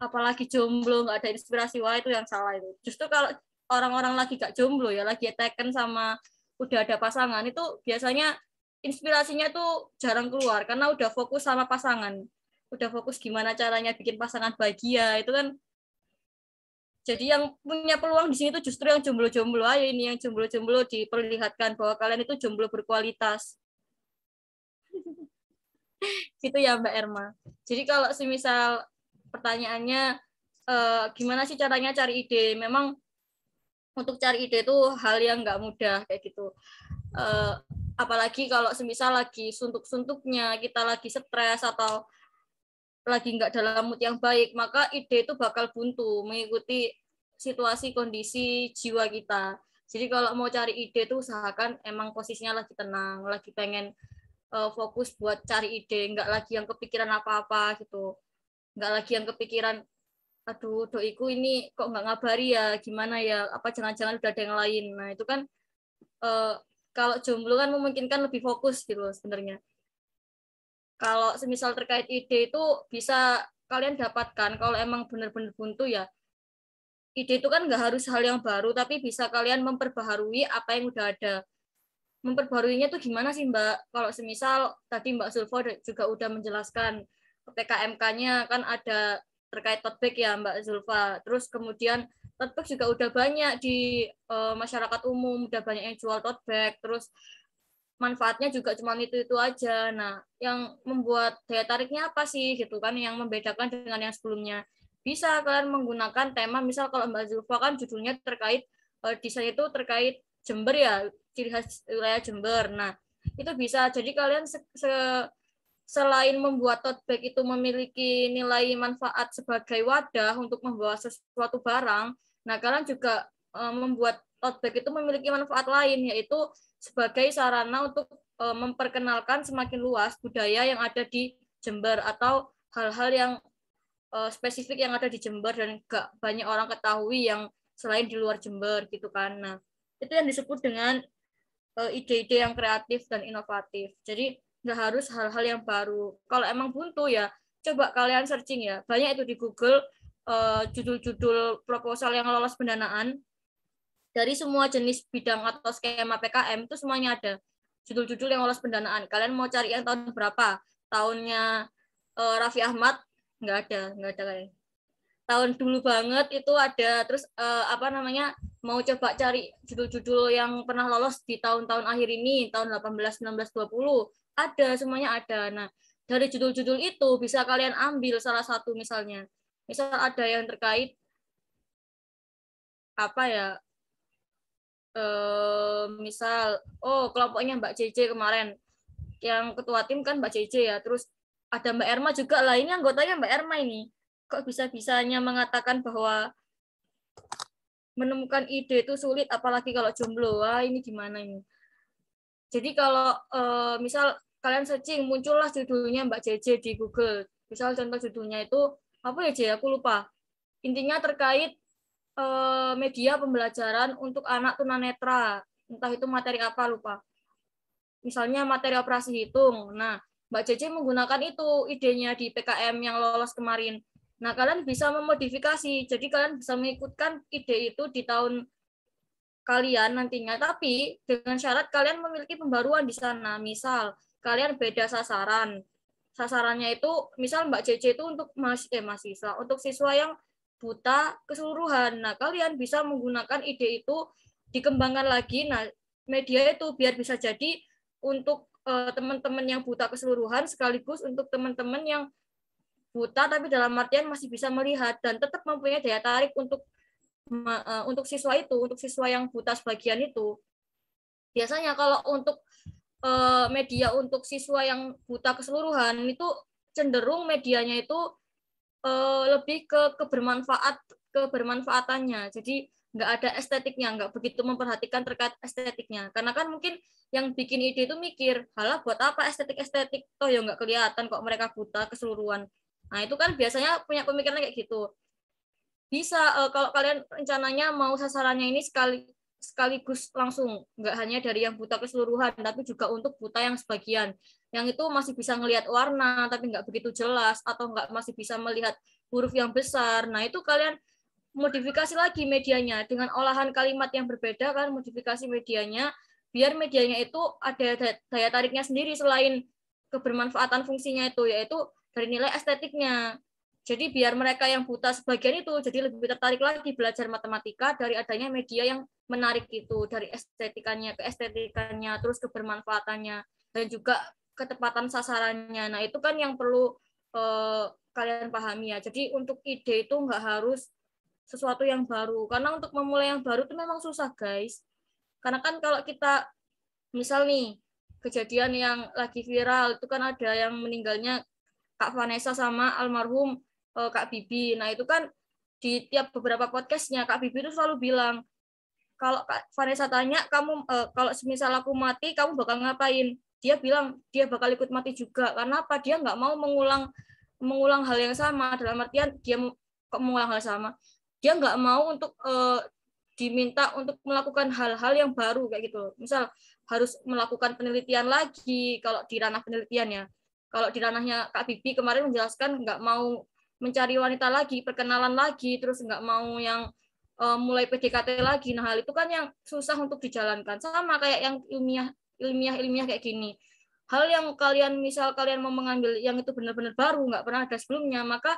apalagi jomblo nggak ada inspirasi, wah itu yang salah itu. Justru kalau orang-orang lagi gak jomblo ya lagi taken sama udah ada pasangan itu biasanya inspirasinya tuh jarang keluar karena udah fokus sama pasangan, udah fokus gimana caranya bikin pasangan bahagia itu kan. Jadi yang punya peluang di sini tuh justru yang jomblo-jomblo aja ini, yang jomblo-jomblo diperlihatkan bahwa kalian itu jomblo berkualitas. Gitu ya Mbak Erma. Jadi kalau semisal pertanyaannya gimana sih caranya cari ide? Memang untuk cari ide itu hal yang nggak mudah kayak gitu. Apalagi kalau semisal lagi suntuk-suntuknya, kita lagi stres atau lagi nggak dalam mood yang baik, maka ide itu bakal buntu mengikuti situasi kondisi jiwa kita. Jadi kalau mau cari ide itu usahakan emang posisinya lagi tenang, lagi pengen fokus buat cari ide, nggak lagi yang kepikiran apa-apa gitu, nggak lagi yang kepikiran, aduh doiku ini kok nggak ngabari ya, gimana ya, apa jangan-jangan udah ada yang lain. Nah itu kan kalau jomblo kan memungkinkan lebih fokus gitu loh sebenarnya. Kalau semisal terkait ide itu bisa kalian dapatkan kalau emang benar-benar buntu ya. Ide itu kan nggak harus hal yang baru, tapi bisa kalian memperbaharui apa yang udah ada. Memperbaruinya tuh gimana sih Mbak? Kalau semisal tadi Mbak Zulfa juga udah menjelaskan PKMK-nya kan ada terkait tote bag ya Mbak Zulfa. Terus kemudian tote bag juga udah banyak di masyarakat umum, udah banyak yang jual tote bag. Terus manfaatnya juga cuma itu aja. Nah, yang membuat daya tariknya apa sih gitu kan yang membedakan dengan yang sebelumnya. Bisa kalian menggunakan tema misal kalau Mbak Zulfa kan judulnya terkait desain itu terkait Jember ya, ciri khas wilayah Jember. Nah, itu bisa jadi kalian selain membuat tote bag itu memiliki nilai manfaat sebagai wadah untuk membawa sesuatu barang, nah kalian juga membuat tote bag itu memiliki manfaat lain yaitu sebagai sarana untuk memperkenalkan semakin luas budaya yang ada di Jember atau hal-hal yang spesifik yang ada di Jember dan gak banyak orang ketahui yang selain di luar Jember gitu kan. Nah, itu yang disebut dengan ide-ide yang kreatif dan inovatif. Jadi nggak harus hal-hal yang baru. Kalau emang buntu ya coba kalian searching ya. Banyak itu di Google judul-judul proposal yang lolos pendanaan dari semua jenis bidang atau skema PKM itu semuanya ada judul-judul yang lolos pendanaan. Kalian mau cari yang tahun berapa? Tahunnya Raffi Ahmad nggak ada kayak. Tahun dulu banget itu ada. Terus apa namanya? Mau coba cari judul-judul yang pernah lolos di tahun-tahun akhir ini, tahun 18, 19, 20, ada semuanya ada. Nah, dari judul-judul itu bisa kalian ambil salah satu misalnya. Misal ada yang terkait apa ya? Misal kelompoknya Mbak JJ kemarin yang ketua tim kan Mbak JJ ya, terus ada Mbak Erma juga lah, ini anggotanya Mbak Erma ini kok bisa-bisanya mengatakan bahwa menemukan ide itu sulit apalagi kalau jomblo. Wah ini gimana ini. Jadi kalau misal kalian searching muncullah judulnya Mbak JJ di Google, misal contoh judulnya itu apa ya J, aku lupa, intinya terkait media pembelajaran untuk anak tunanetra, entah itu materi apa lupa. Misalnya materi operasi hitung. Nah, Mbak Cece menggunakan itu idenya di PKM yang lolos kemarin. Nah, kalian bisa memodifikasi. Jadi kalian bisa mengikutkan ide itu di tahun kalian nantinya, tapi dengan syarat kalian memiliki pembaruan di sana. Misal, kalian beda sasaran. Sasarannya itu, misal Mbak JJ itu untuk mahasiswa, untuk siswa yang buta keseluruhan. Nah, kalian bisa menggunakan ide itu, dikembangkan lagi. Nah, media itu biar bisa jadi untuk teman-teman yang buta keseluruhan, sekaligus untuk teman-teman yang buta tapi dalam artian masih bisa melihat dan tetap mempunyai daya tarik untuk siswa itu, untuk siswa yang buta sebagian itu. Biasanya kalau untuk media untuk siswa yang buta keseluruhan itu cenderung medianya itu lebih ke kebermanfaatannya. Jadi nggak ada estetiknya, nggak begitu memperhatikan terkait estetiknya. Karena kan mungkin yang bikin ide itu mikir, halah buat apa estetik-estetik, toh ya nggak kelihatan kok mereka buta keseluruhan. Nah itu kan biasanya punya pemikiran kayak gitu. Bisa kalau kalian rencananya mau sasarannya ini sekaligus langsung, nggak hanya dari yang buta keseluruhan, tapi juga untuk buta yang sebagian. Yang itu masih bisa melihat warna, tapi nggak begitu jelas, atau nggak masih bisa melihat huruf yang besar. Nah itu kalian modifikasi lagi medianya dengan olahan kalimat yang berbeda, kan modifikasi medianya biar medianya itu ada daya tariknya sendiri selain kebermanfaatan fungsinya itu, yaitu dari nilai estetiknya. Jadi biar mereka yang buta sebagian itu jadi lebih tertarik lagi belajar matematika dari adanya media yang menarik itu, dari estetikanya, terus kebermanfaatannya, dan juga ketepatan sasarannya. Nah itu kan yang perlu kalian pahami ya. Jadi untuk ide itu nggak harus sesuatu yang baru, karena untuk memulai yang baru itu memang susah guys. Karena kan kalau kita misal nih kejadian yang lagi viral itu kan ada yang meninggalnya Kak Vanessa sama almarhum Kak Bibi. Nah itu kan di tiap beberapa podcastnya Kak Bibi itu selalu bilang, kalau Kak Vanessa tanya kamu kalau semisal aku mati kamu bakal ngapain, dia bilang dia bakal ikut mati juga. Karena apa? Dia nggak mau mengulang hal yang sama, dalam artian dia kok mengulang hal sama, dia nggak mau untuk diminta untuk melakukan hal-hal yang baru kayak gitu. Misal harus melakukan penelitian lagi kalau di ranah penelitian ya. Kalau di ranahnya Kak Bibi kemarin menjelaskan nggak mau mencari wanita lagi, perkenalan lagi, terus nggak mau yang mulai PDKT lagi. Nah hal itu kan yang susah untuk dijalankan. Sama kayak yang ilmiah kayak gini. Hal yang kalian misal kalian mau mengambil yang itu benar-benar baru, nggak pernah ada sebelumnya, maka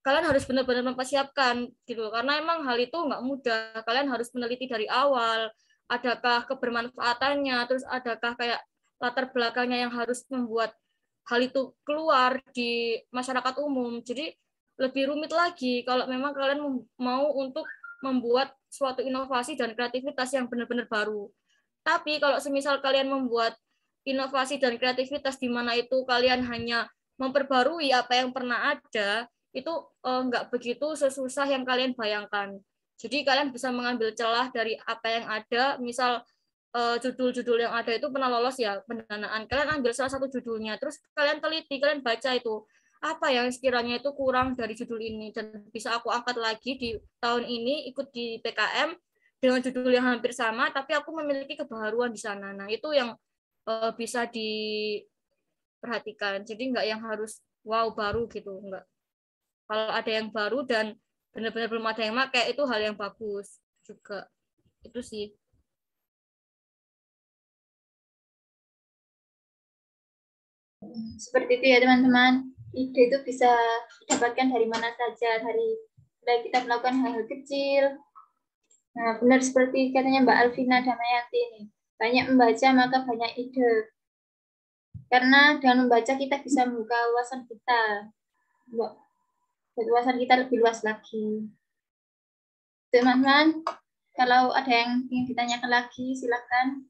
kalian harus benar-benar mempersiapkan gitu, karena emang hal itu nggak mudah. Kalian harus meneliti dari awal, adakah kebermanfaatannya, terus adakah kayak latar belakangnya yang harus membuat hal itu keluar di masyarakat umum. Jadi lebih rumit lagi kalau memang kalian mau untuk membuat suatu inovasi dan kreativitas yang benar-benar baru. Tapi kalau semisal kalian membuat inovasi dan kreativitas di mana itu kalian hanya memperbarui apa yang pernah ada, itu nggak begitu sesusah yang kalian bayangkan. Jadi kalian bisa mengambil celah dari apa yang ada, misal judul-judul yang ada itu pernah lolos ya pendanaan, kalian ambil salah satu judulnya, terus kalian teliti, kalian baca itu apa yang sekiranya itu kurang dari judul ini, dan bisa aku angkat lagi di tahun ini ikut di PKM dengan judul yang hampir sama, tapi aku memiliki kebaruan di sana. Nah itu yang bisa diperhatikan. Jadi nggak yang harus wow baru gitu, nggak. Kalau ada yang baru dan benar-benar belum ada yang pakai, itu hal yang bagus juga. Itu sih. Seperti itu ya teman-teman. Ide itu bisa didapatkan dari mana saja, dari kita melakukan hal-hal kecil. Nah, benar seperti katanya Mbak Alvina Damayanti ini. Banyak membaca maka banyak ide. Karena dengan membaca kita bisa membuka wawasan kita. Wawasan kita lebih luas lagi. Teman-teman, kalau ada yang ingin ditanyakan lagi, silakan.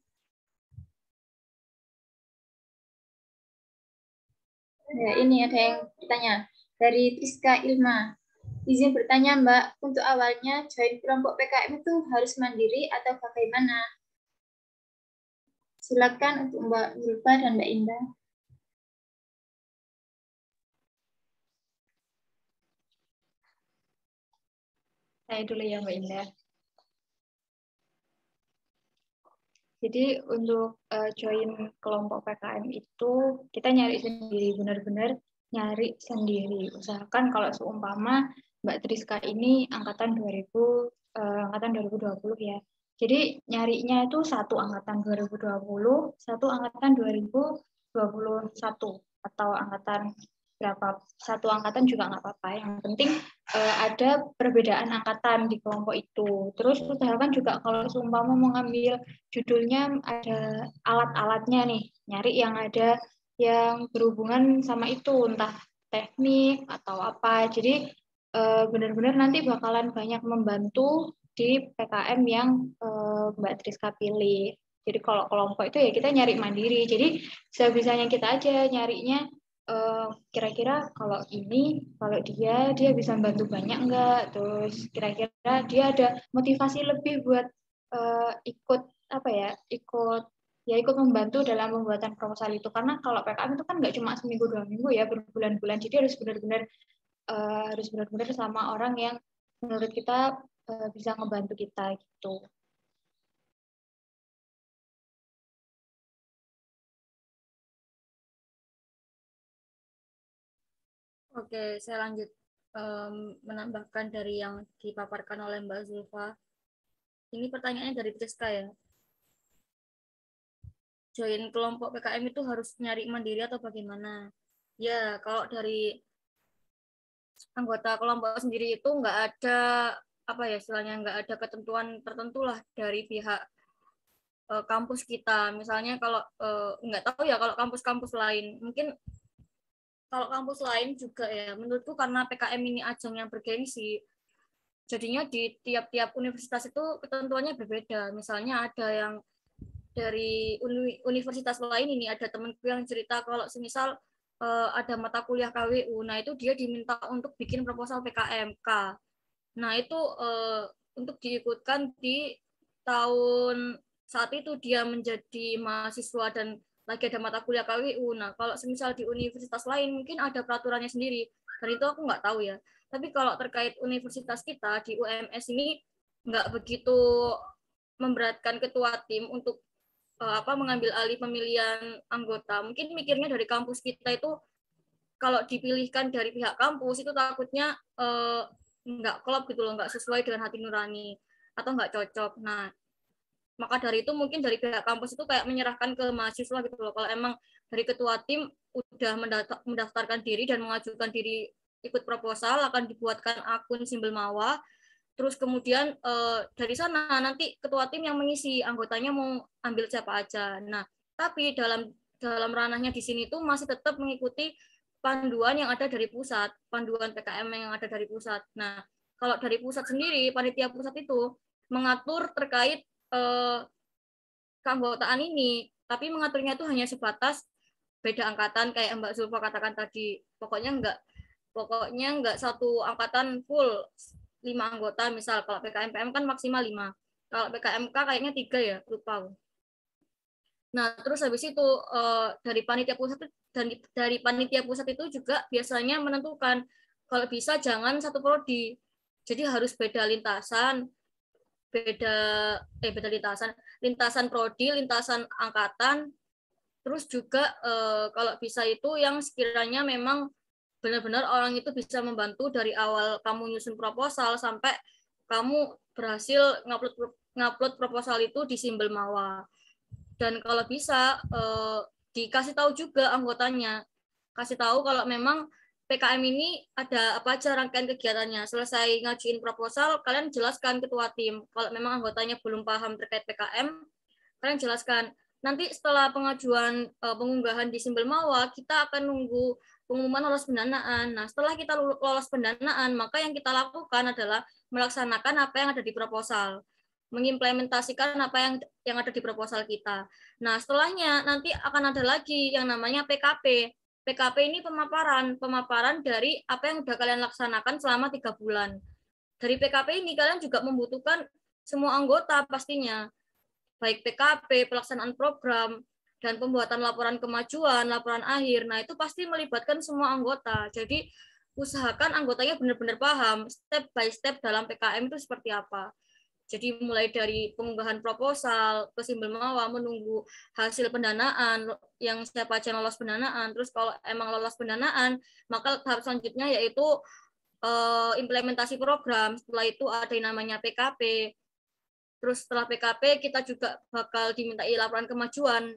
Ya, ini ada yang bertanya dari Triska Ilma. Izin bertanya Mbak, untuk awalnya join kelompok PKM itu harus mandiri atau bagaimana? Silakan untuk Mbak Zulfa dan Mbak Indah. Saya dulu ya Mbak Indah. Jadi untuk join kelompok PKM itu kita nyari sendiri, benar-benar nyari sendiri. Usahakan kalau seumpama Mbak Triska ini angkatan 2020 ya. Jadi nyarinya itu satu angkatan 2020, satu angkatan 2021 atau angkatan berapa, satu angkatan juga nggak apa-apa. Yang penting ada perbedaan angkatan di kelompok itu. Terus usahakan juga kalau seumpama mau ngambil judulnya ada alat-alatnya nih, nyari yang ada yang berhubungan sama itu, entah teknik atau apa. Jadi benar-benar nanti bakalan banyak membantu di PKM yang Mbak Triska pilih. Jadi kalau kelompok itu ya kita nyari mandiri. Jadi sebisanya kita aja nyarinya kira-kira kalau ini, kalau dia bisa bantu banyak enggak, terus kira-kira dia ada motivasi lebih buat ikut apa ya, ikut membantu dalam pembuatan proposal itu. Karena kalau PKM itu kan nggak cuma seminggu 2 minggu ya, berbulan-bulan. Jadi harus benar-benar sama orang yang menurut kita bisa ngebantu kita gitu. Oke, saya lanjut menambahkan dari yang dipaparkan oleh Mbak Zulfa. Ini pertanyaannya dari Triska ya. Join kelompok PKM itu harus nyari mandiri atau bagaimana? Ya, kalau dari anggota kelompok sendiri itu nggak ada apa ya istilahnya, nggak ada ketentuan tertentu lah dari pihak kampus kita. Misalnya kalau nggak tahu ya kalau kampus-kampus lain, mungkin kalau kampus lain juga ya, menurutku karena PKM ini ajang yang bergengsi, jadinya di tiap-tiap universitas itu ketentuannya berbeda. Misalnya ada yang dari universitas lain, ini ada temanku yang cerita kalau semisal ada mata kuliah KWU, nah itu dia diminta untuk bikin proposal PKMK. Nah itu untuk diikutkan di tahun saat itu dia menjadi mahasiswa dan lagi ada mata kuliah KWU. Nah kalau semisal di universitas lain mungkin ada peraturannya sendiri, dan itu aku nggak tahu ya. Tapi kalau terkait universitas kita di UMS ini nggak begitu memberatkan ketua tim untuk mengambil alih pemilihan anggota. Mungkin mikirnya dari kampus kita itu kalau dipilihkan dari pihak kampus itu takutnya nggak klop gitu loh, nggak sesuai dengan hati nurani atau nggak cocok. Nah, maka dari itu mungkin dari pihak kampus itu kayak menyerahkan ke mahasiswa gitu loh. Kalau emang dari ketua tim udah mendaftarkan diri dan mengajukan diri ikut proposal, akan dibuatkan akun Simbel Mawa. Terus kemudian dari sana nanti ketua tim yang mengisi, anggotanya mau ambil siapa aja. Nah, tapi dalam ranahnya di sini tuh masih tetap mengikuti panduan yang ada dari pusat, panduan PKM yang ada dari pusat. Nah, kalau dari pusat sendiri, panitia pusat itu mengatur terkait keanggotaan ini, tapi mengaturnya itu hanya sebatas beda angkatan kayak Mbak Zulfa katakan tadi. Pokoknya enggak satu angkatan full 5 anggota, misal kalau PKM-PM kan maksimal 5. Kalau PKMK kayaknya 3 ya, lupa. Nah, terus habis itu dari panitia pusat itu juga biasanya menentukan kalau bisa jangan satu prodi. Jadi harus beda lintasan, lintasan prodi, lintasan angkatan. Terus juga kalau bisa itu yang sekiranya memang benar-benar orang itu bisa membantu dari awal kamu nyusun proposal sampai kamu berhasil ngupload proposal itu di Simbel Mawa. Dan kalau bisa dikasih tahu juga anggotanya, kasih tahu kalau memang PKM ini ada apa aja rangkaian kegiatannya. Selesai ngajuin proposal, kalian jelaskan ketua tim. Kalau memang anggotanya belum paham terkait PKM, kalian jelaskan. Nanti setelah pengajuan pengunggahan di Simbel Mawa, kita akan nunggu pengumuman lolos pendanaan. Nah, setelah kita lolos pendanaan, maka yang kita lakukan adalah melaksanakan apa yang ada di proposal, mengimplementasikan apa yang ada di proposal kita. Nah, setelahnya nanti akan ada lagi yang namanya PKP. PKP ini pemaparan dari apa yang sudah kalian laksanakan selama 3 bulan. Dari PKP ini kalian juga membutuhkan semua anggota pastinya, baik PKP, pelaksanaan program, dan pembuatan laporan kemajuan, laporan akhir. Nah, itu pasti melibatkan semua anggota. Jadi, usahakan anggotanya benar-benar paham step by step dalam PKM itu seperti apa. Jadi mulai dari pengunggahan proposal ke Simbol Mawa, menunggu hasil pendanaan, yang siapa aja lolos pendanaan. Terus kalau emang lolos pendanaan, maka tahap selanjutnya yaitu implementasi program. Setelah itu ada yang namanya PKP. Terus setelah PKP kita juga bakal dimintai laporan kemajuan.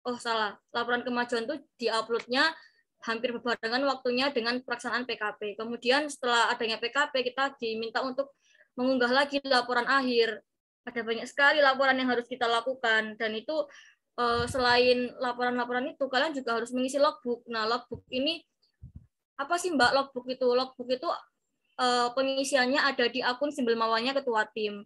Oh salah, laporan kemajuan itu diuploadnya hampir berbarengan waktunya dengan pelaksanaan PKP. Kemudian setelah adanya PKP kita diminta untuk mengunggah lagi laporan akhir. Ada banyak sekali laporan yang harus kita lakukan, dan itu selain laporan-laporan itu kalian juga harus mengisi logbook. Nah, logbook ini apa sih Mbak logbook itu? Logbook itu pengisiannya ada di akun Simbol Mawanya ketua tim.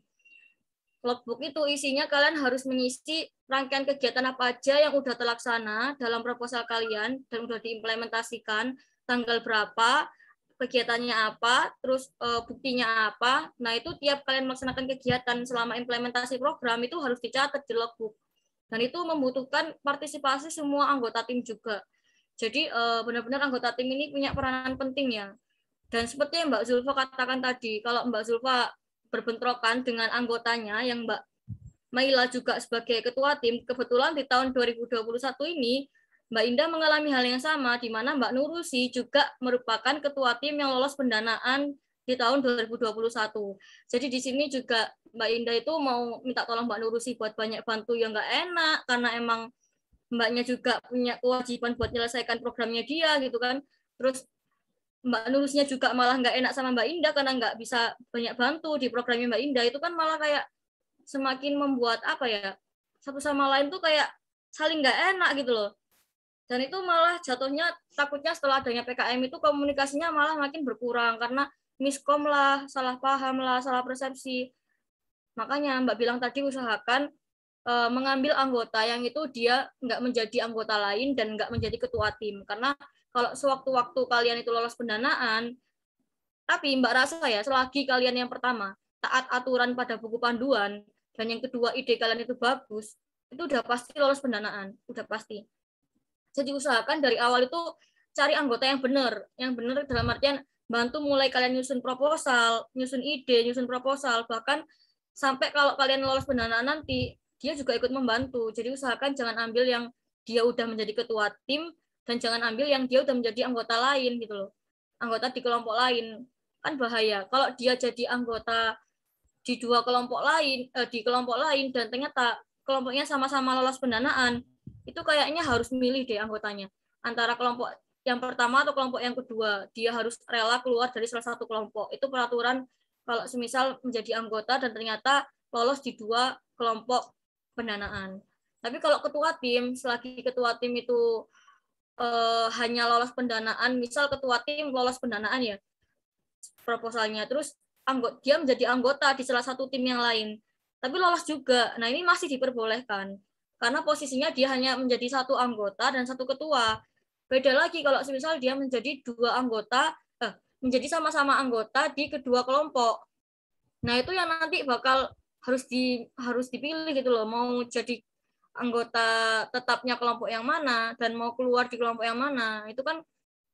Logbook itu isinya kalian harus mengisi rangkaian kegiatan apa aja yang udah terlaksana dalam proposal kalian dan udah diimplementasikan, tanggal berapa, kegiatannya apa, terus buktinya apa. Nah, itu tiap kalian melaksanakan kegiatan selama implementasi program itu harus dicatat di logbook. Dan itu membutuhkan partisipasi semua anggota tim juga. Jadi benar-benar anggota tim ini punya peranan penting ya. Dan seperti yang Mbak Zulfa katakan tadi, kalau Mbak Zulfa berbentrokan dengan anggotanya yang Mbak Maila juga sebagai ketua tim, kebetulan di tahun 2021 ini Mbak Indah mengalami hal yang sama, di mana Mbak Nurusi juga merupakan ketua tim yang lolos pendanaan di tahun 2021. Jadi di sini juga Mbak Indah itu mau minta tolong Mbak Nurusi buat banyak bantu yang nggak enak, karena emang Mbaknya juga punya kewajiban buat menyelesaikan programnya dia gitu kan. Terus Mbak Nurusinya juga malah nggak enak sama Mbak Indah karena nggak bisa banyak bantu di programnya Mbak Indah. Itu kan malah kayak semakin membuat apa ya, satu sama lain tuh kayak saling nggak enak gitu loh. Dan itu malah jatuhnya takutnya setelah adanya PKM itu komunikasinya malah makin berkurang karena miskom lah, salah paham lah, salah persepsi. Makanya Mbak bilang tadi usahakan mengambil anggota yang itu dia nggak menjadi anggota lain dan nggak menjadi ketua tim. Karena kalau sewaktu-waktu kalian itu lolos pendanaan, tapi Mbak rasa ya, selagi kalian yang pertama taat aturan pada buku panduan, dan yang kedua ide kalian itu bagus, itu udah pasti lolos pendanaan, udah pasti. Jadi usahakan dari awal itu cari anggota yang benar dalam artian bantu mulai kalian nyusun proposal, nyusun ide, nyusun proposal, bahkan sampai kalau kalian lolos pendanaan nanti, dia juga ikut membantu. Jadi usahakan jangan ambil yang dia udah menjadi ketua tim, dan jangan ambil yang dia udah menjadi anggota lain gitu loh. Anggota di kelompok lain. Kan bahaya. Kalau dia jadi anggota di dua kelompok lain, di kelompok lain, dan ternyata kelompoknya sama-sama lolos pendanaan, itu kayaknya harus milih deh anggotanya. Antara kelompok yang pertama atau kelompok yang kedua. Dia harus rela keluar dari salah satu kelompok. Itu peraturan kalau semisal menjadi anggota dan ternyata lolos di dua kelompok pendanaan. Tapi kalau ketua tim, selagi ketua tim itu hanya lolos pendanaan, misal ketua tim lolos pendanaan ya proposalnya, terus dia menjadi anggota di salah satu tim yang lain, tapi lolos juga. Nah, ini masih diperbolehkan karena posisinya dia hanya menjadi satu anggota dan satu ketua. Beda lagi kalau misal dia menjadi dua anggota, menjadi sama-sama anggota di kedua kelompok. Nah, itu yang nanti bakal harus dipilih gitu loh, mau jadi anggota tetapnya kelompok yang mana dan mau keluar di kelompok yang mana. Itu kan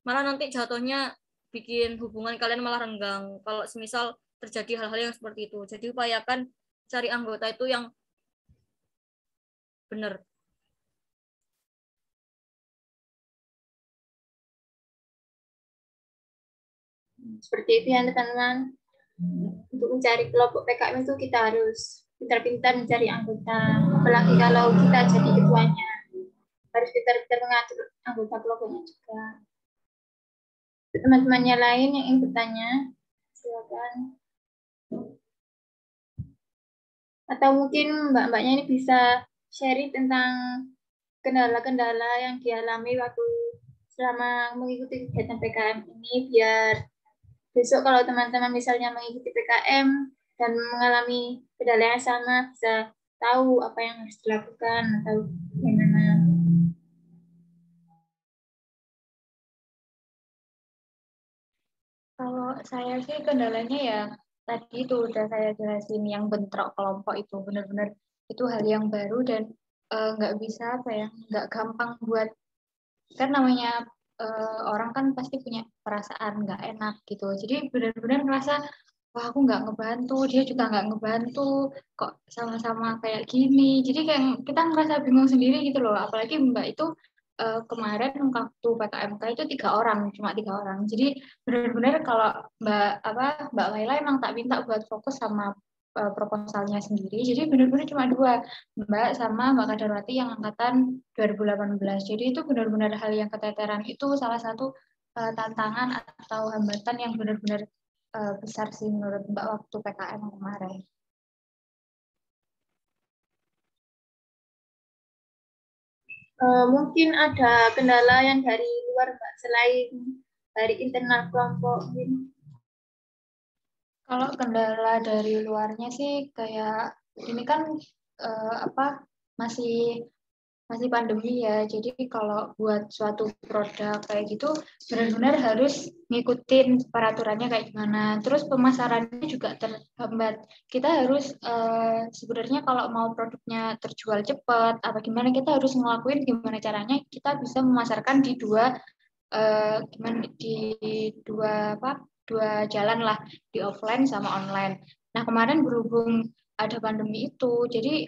malah nanti jatuhnya bikin hubungan kalian malah renggang kalau semisal terjadi hal-hal yang seperti itu. Jadi upayakan cari anggota itu yang benar. Seperti itu ya teman-teman. Untuk mencari kelompok PKM itu kita harus pintar-pintar mencari anggota. Apalagi kalau kita jadi ketuanya, harus pintar-pintar mengatur anggota kelompoknya juga. Teman-temannya lain yang ingin bertanya, silakan. Atau mungkin mbak-mbaknya ini bisa sharing tentang kendala-kendala yang dialami waktu selama mengikuti kegiatan PKM ini, biar besok kalau teman-teman misalnya mengikuti PKM dan mengalami kendala yang sama, bisa tahu apa yang harus dilakukan atau bagaimana. Kalau saya sih kendalanya ya tadi itu udah saya jelasin, yang bentrok kelompok itu benar-benar itu hal yang baru dan nggak bisa apa ya, nggak gampang buat, kan namanya orang kan pasti punya perasaan nggak enak gitu. Jadi benar-benar ngerasa wah aku nggak ngebantu, dia juga nggak ngebantu, kok sama-sama kayak gini. Jadi kayak kita ngerasa bingung sendiri gitu loh. Apalagi Mbak itu kemarin waktu PKMK itu 3 orang, cuma 3 orang. Jadi benar-benar kalau Mbak Laila emang tak minta buat fokus sama proposalnya sendiri. Jadi benar-benar cuma 2, Mbak sama Mbak Kadarwati yang angkatan 2018. Jadi itu benar-benar hal yang keteteran, itu salah satu tantangan atau hambatan yang benar-benar besar sih menurut Mbak waktu PKM kemarin. Mungkin ada kendala yang dari luar, Mbak, selain dari internal kelompok mungkin. Kalau kendala dari luarnya sih kayak ini kan apa masih masih pandemi ya. Jadi kalau buat suatu produk kayak gitu benar-benar harus ngikutin peraturannya kayak gimana. Terus pemasarannya juga terhambat. Kita harus sebenarnya kalau mau produknya terjual cepat apa gimana kita harus ngelakuin gimana caranya kita bisa memasarkan di gimana di dua jalan lah, di offline sama online. Nah kemarin berhubung ada pandemi itu, jadi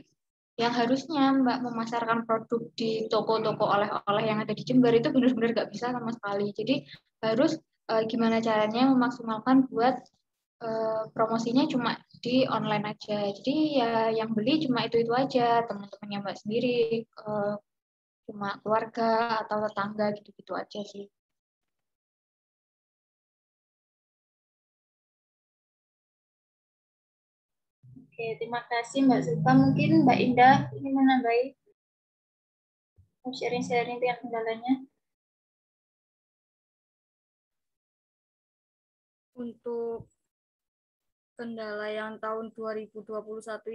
yang harusnya Mbak memasarkan produk di toko-toko oleh-oleh yang ada di Jember itu benar-benar nggak bisa sama sekali. Jadi harus gimana caranya memaksimalkan buat promosinya cuma di online aja. Jadi ya yang beli cuma itu aja, teman-temannya Mbak sendiri, cuma keluarga atau tetangga gitu-gitu aja sih. Oke, terima kasih Mbak Zulfa. Mungkin Mbak Indah ingin menambahi atau sharing-sharing dengan kendalanya. Untuk kendala yang tahun 2021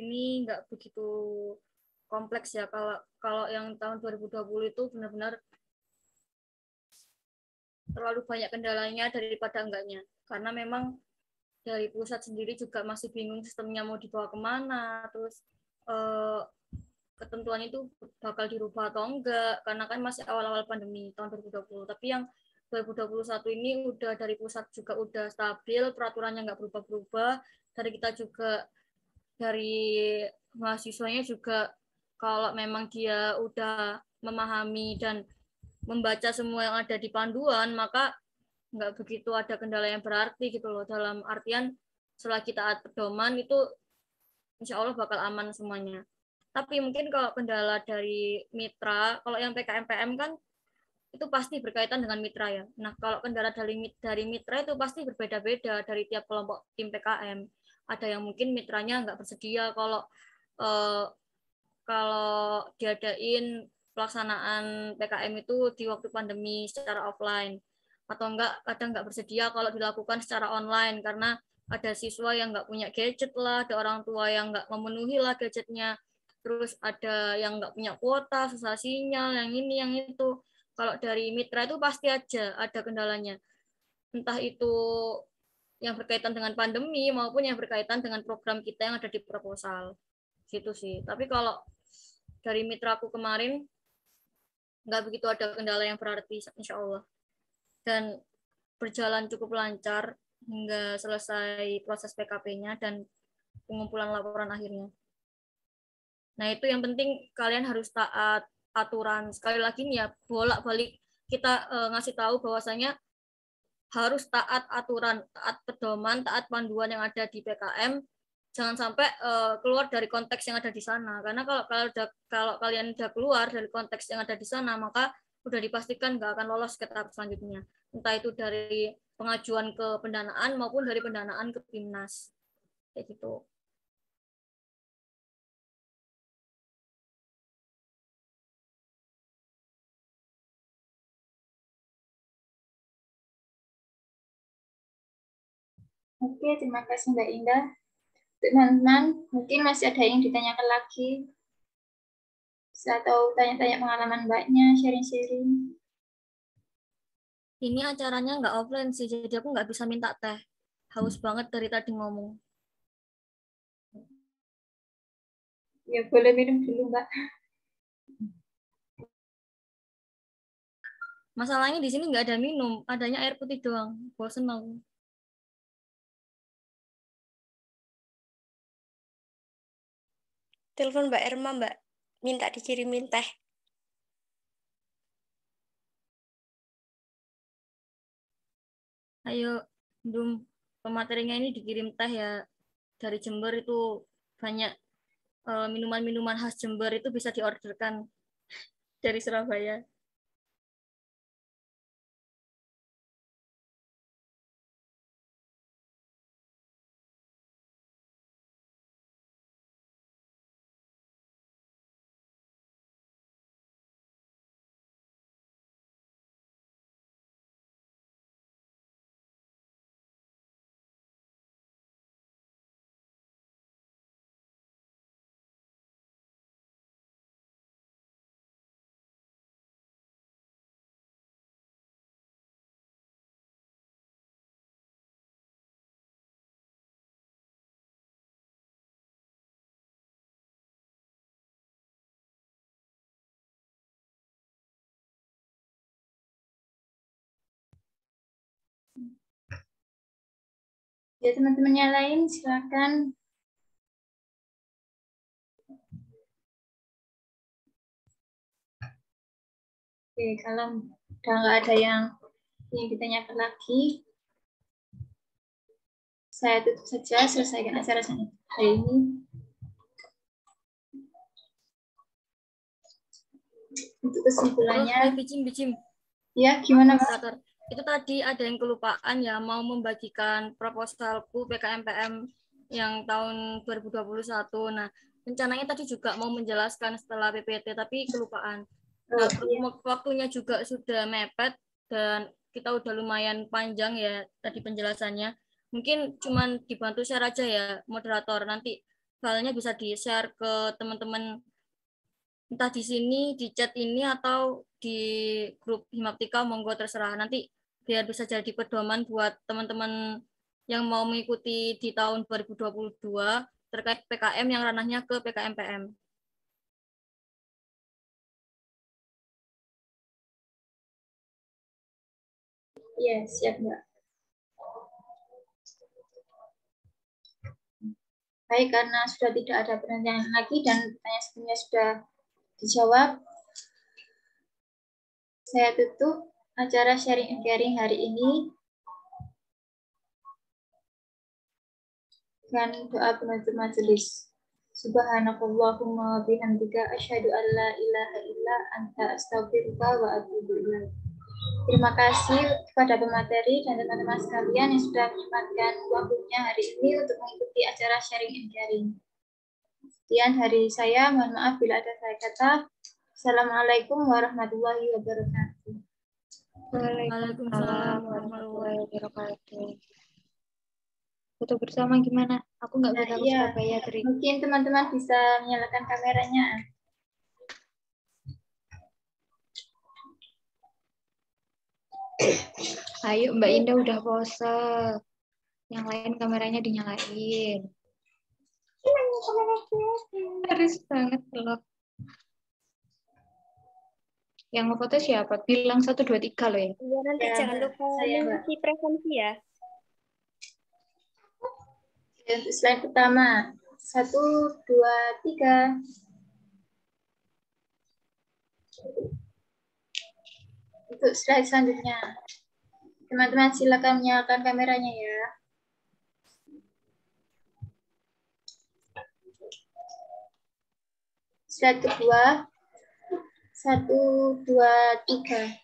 ini nggak begitu kompleks ya. Kalau kalau yang tahun 2020 itu benar-benar terlalu banyak kendalanya daripada enggaknya. Karena memang dari pusat sendiri juga masih bingung sistemnya mau dibawa kemana, terus eh, ketentuan itu bakal dirubah atau enggak, karena kan masih awal-awal pandemi tahun 2020. Tapi yang 2021 ini udah dari pusat juga udah stabil, peraturannya nggak berubah-berubah, dari kita juga dari mahasiswanya juga kalau memang dia udah memahami dan membaca semua yang ada di panduan, maka nggak begitu ada kendala yang berarti gitu loh. Dalam artian setelah kita taat pedoman itu insya Allah bakal aman semuanya. Tapi mungkin kalau kendala dari mitra, kalau yang PKMPM kan itu pasti berkaitan dengan mitra ya. Nah, kalau kendala dari mitra itu pasti berbeda-beda dari tiap kelompok tim PKM. Ada yang mungkin mitranya nggak bersedia eh, kalau diadain pelaksanaan PKM itu di waktu pandemi secara offline, atau enggak kadang nggak bersedia kalau dilakukan secara online karena ada siswa yang nggak punya gadget lah, ada orang tua yang nggak memenuhi lah gadgetnya, terus ada yang nggak punya kuota, susah sinyal, yang ini yang itu. Kalau dari mitra itu pasti aja ada kendalanya, entah itu yang berkaitan dengan pandemi maupun yang berkaitan dengan program kita yang ada di proposal gitu sih. Tapi kalau dari mitraku kemarin nggak begitu ada kendala yang berarti insya Allah, dan berjalan cukup lancar hingga selesai proses PKP-nya dan pengumpulan laporan akhirnya. Nah itu yang penting, kalian harus taat aturan. Sekali lagi nih ya, bolak-balik kita ngasih tahu bahwasanya harus taat aturan, taat pedoman, taat panduan yang ada di PKM. Jangan sampai keluar dari konteks yang ada di sana. Karena kalau kalian udah keluar dari konteks yang ada di sana, maka udah dipastikan nggak akan lolos ke tahap selanjutnya. Entah itu dari pengajuan ke pendanaan maupun dari pendanaan ke Timnas. Kayak gitu. Oke, terima kasih Mbak Indah. Teman-teman, mungkin masih ada yang ditanyakan lagi. Atau tanya-tanya pengalaman Mbaknya, sharing-sharing. Ini acaranya nggak offline sih, jadi aku nggak bisa minta teh. Haus banget dari tadi ngomong. Ya, boleh minum dulu, Mbak. Masalahnya di sini nggak ada minum, adanya air putih doang. Bosen aku. Telepon Mbak Erma, Mbak. Minta dikirimin teh. Ayo, Dum, pematerinya ini dikirim teh ya. Dari Jember itu banyak minuman-minuman khas Jember itu bisa diorderkan dari Surabaya. Ya, teman-teman yang lain silakan. Oke, kalau udah nggak ada yang ingin ditanyakan lagi, saya tutup saja, selesaikan acara hari ini. Untuk kesimpulannya, Bicim. Ya, gimana Mas? Moderator. Itu tadi ada yang kelupaan ya, mau membagikan proposalku PKMPM yang tahun 2021. Nah, rencananya tadi juga mau menjelaskan setelah PPT, tapi kelupaan. Nah, waktunya juga sudah mepet dan kita udah lumayan panjang ya tadi penjelasannya. Mungkin cuman dibantu share aja ya, moderator. Nanti filenya bisa di-share ke teman-teman entah di sini, di chat ini, atau di grup Himaptika, monggo terserah. Nanti biar bisa jadi pedoman buat teman-teman yang mau mengikuti di tahun 2022 terkait PKM yang ranahnya ke PKMPM. Iya, siap Mbak. Baik, karena sudah tidak ada pertanyaan lagi dan pertanyaan sebelumnya sudah dijawab, saya tutup acara sharing and caring hari ini dengan doa penutup majelis. Subhanakallahumma bihamdika asyhadu an la ilaha illa anta astaghfiruka wa atubu ilaik. Terima kasih kepada pemateri dan teman-teman sekalian yang sudah menyempatkan waktunya hari ini untuk mengikuti acara sharing and caring. Sekian dari saya, mohon maaf bila ada salah kata. Assalamualaikum warahmatullahi wabarakatuh. Waalaikumsalam warahmatullahi wabarakatuh. Foto bersama gimana? Aku nggak bisa ke Surabaya, Tri. Mungkin teman-teman bisa menyalakan kameranya. Ayo, Mbak Indah udah pose. Yang lain kameranya dinyalain. Harus banget loh. Yang ngefoto siapa? Bilang 1, 2, 3 loh ya. Iya, nanti jangan lupa mengisi presensi ya. Untuk slide pertama, 1, 2, 3. Untuk slide selanjutnya, teman-teman silakan menyalakan kameranya ya. Slide kedua, 1, 2, 3.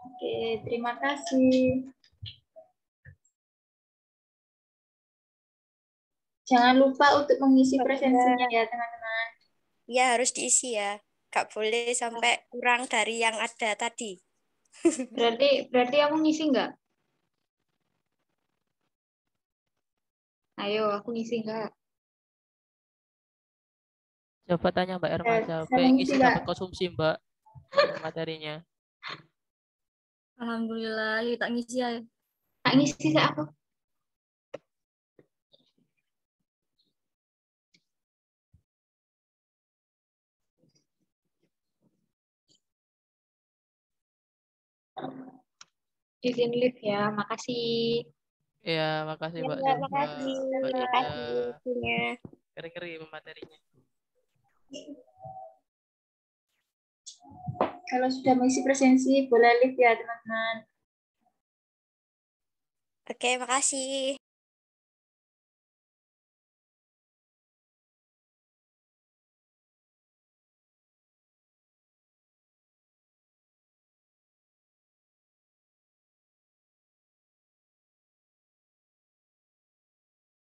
Oke, terima kasih. Jangan lupa untuk mengisi presensinya ya, teman-teman. Ya, harus diisi ya. Gak boleh sampai kurang dari yang ada tadi. Berarti aku ngisi nggak? Ayo, aku ngisi nggak? Coba tanya Mbak Erma, siapa yang ngisi dapat konsumsi Mbak materinya? Alhamdulillah, ya, tak ngisi ya. Tak ngisi saya aku. Izin live ya, makasih. Ya, makasih Mbak Ya, Zulfa, makasih. Mbak Terima Indah. kasih. Keri-keri materinya. Kalau sudah mengisi presensi, boleh live ya teman-teman. Oke, makasih.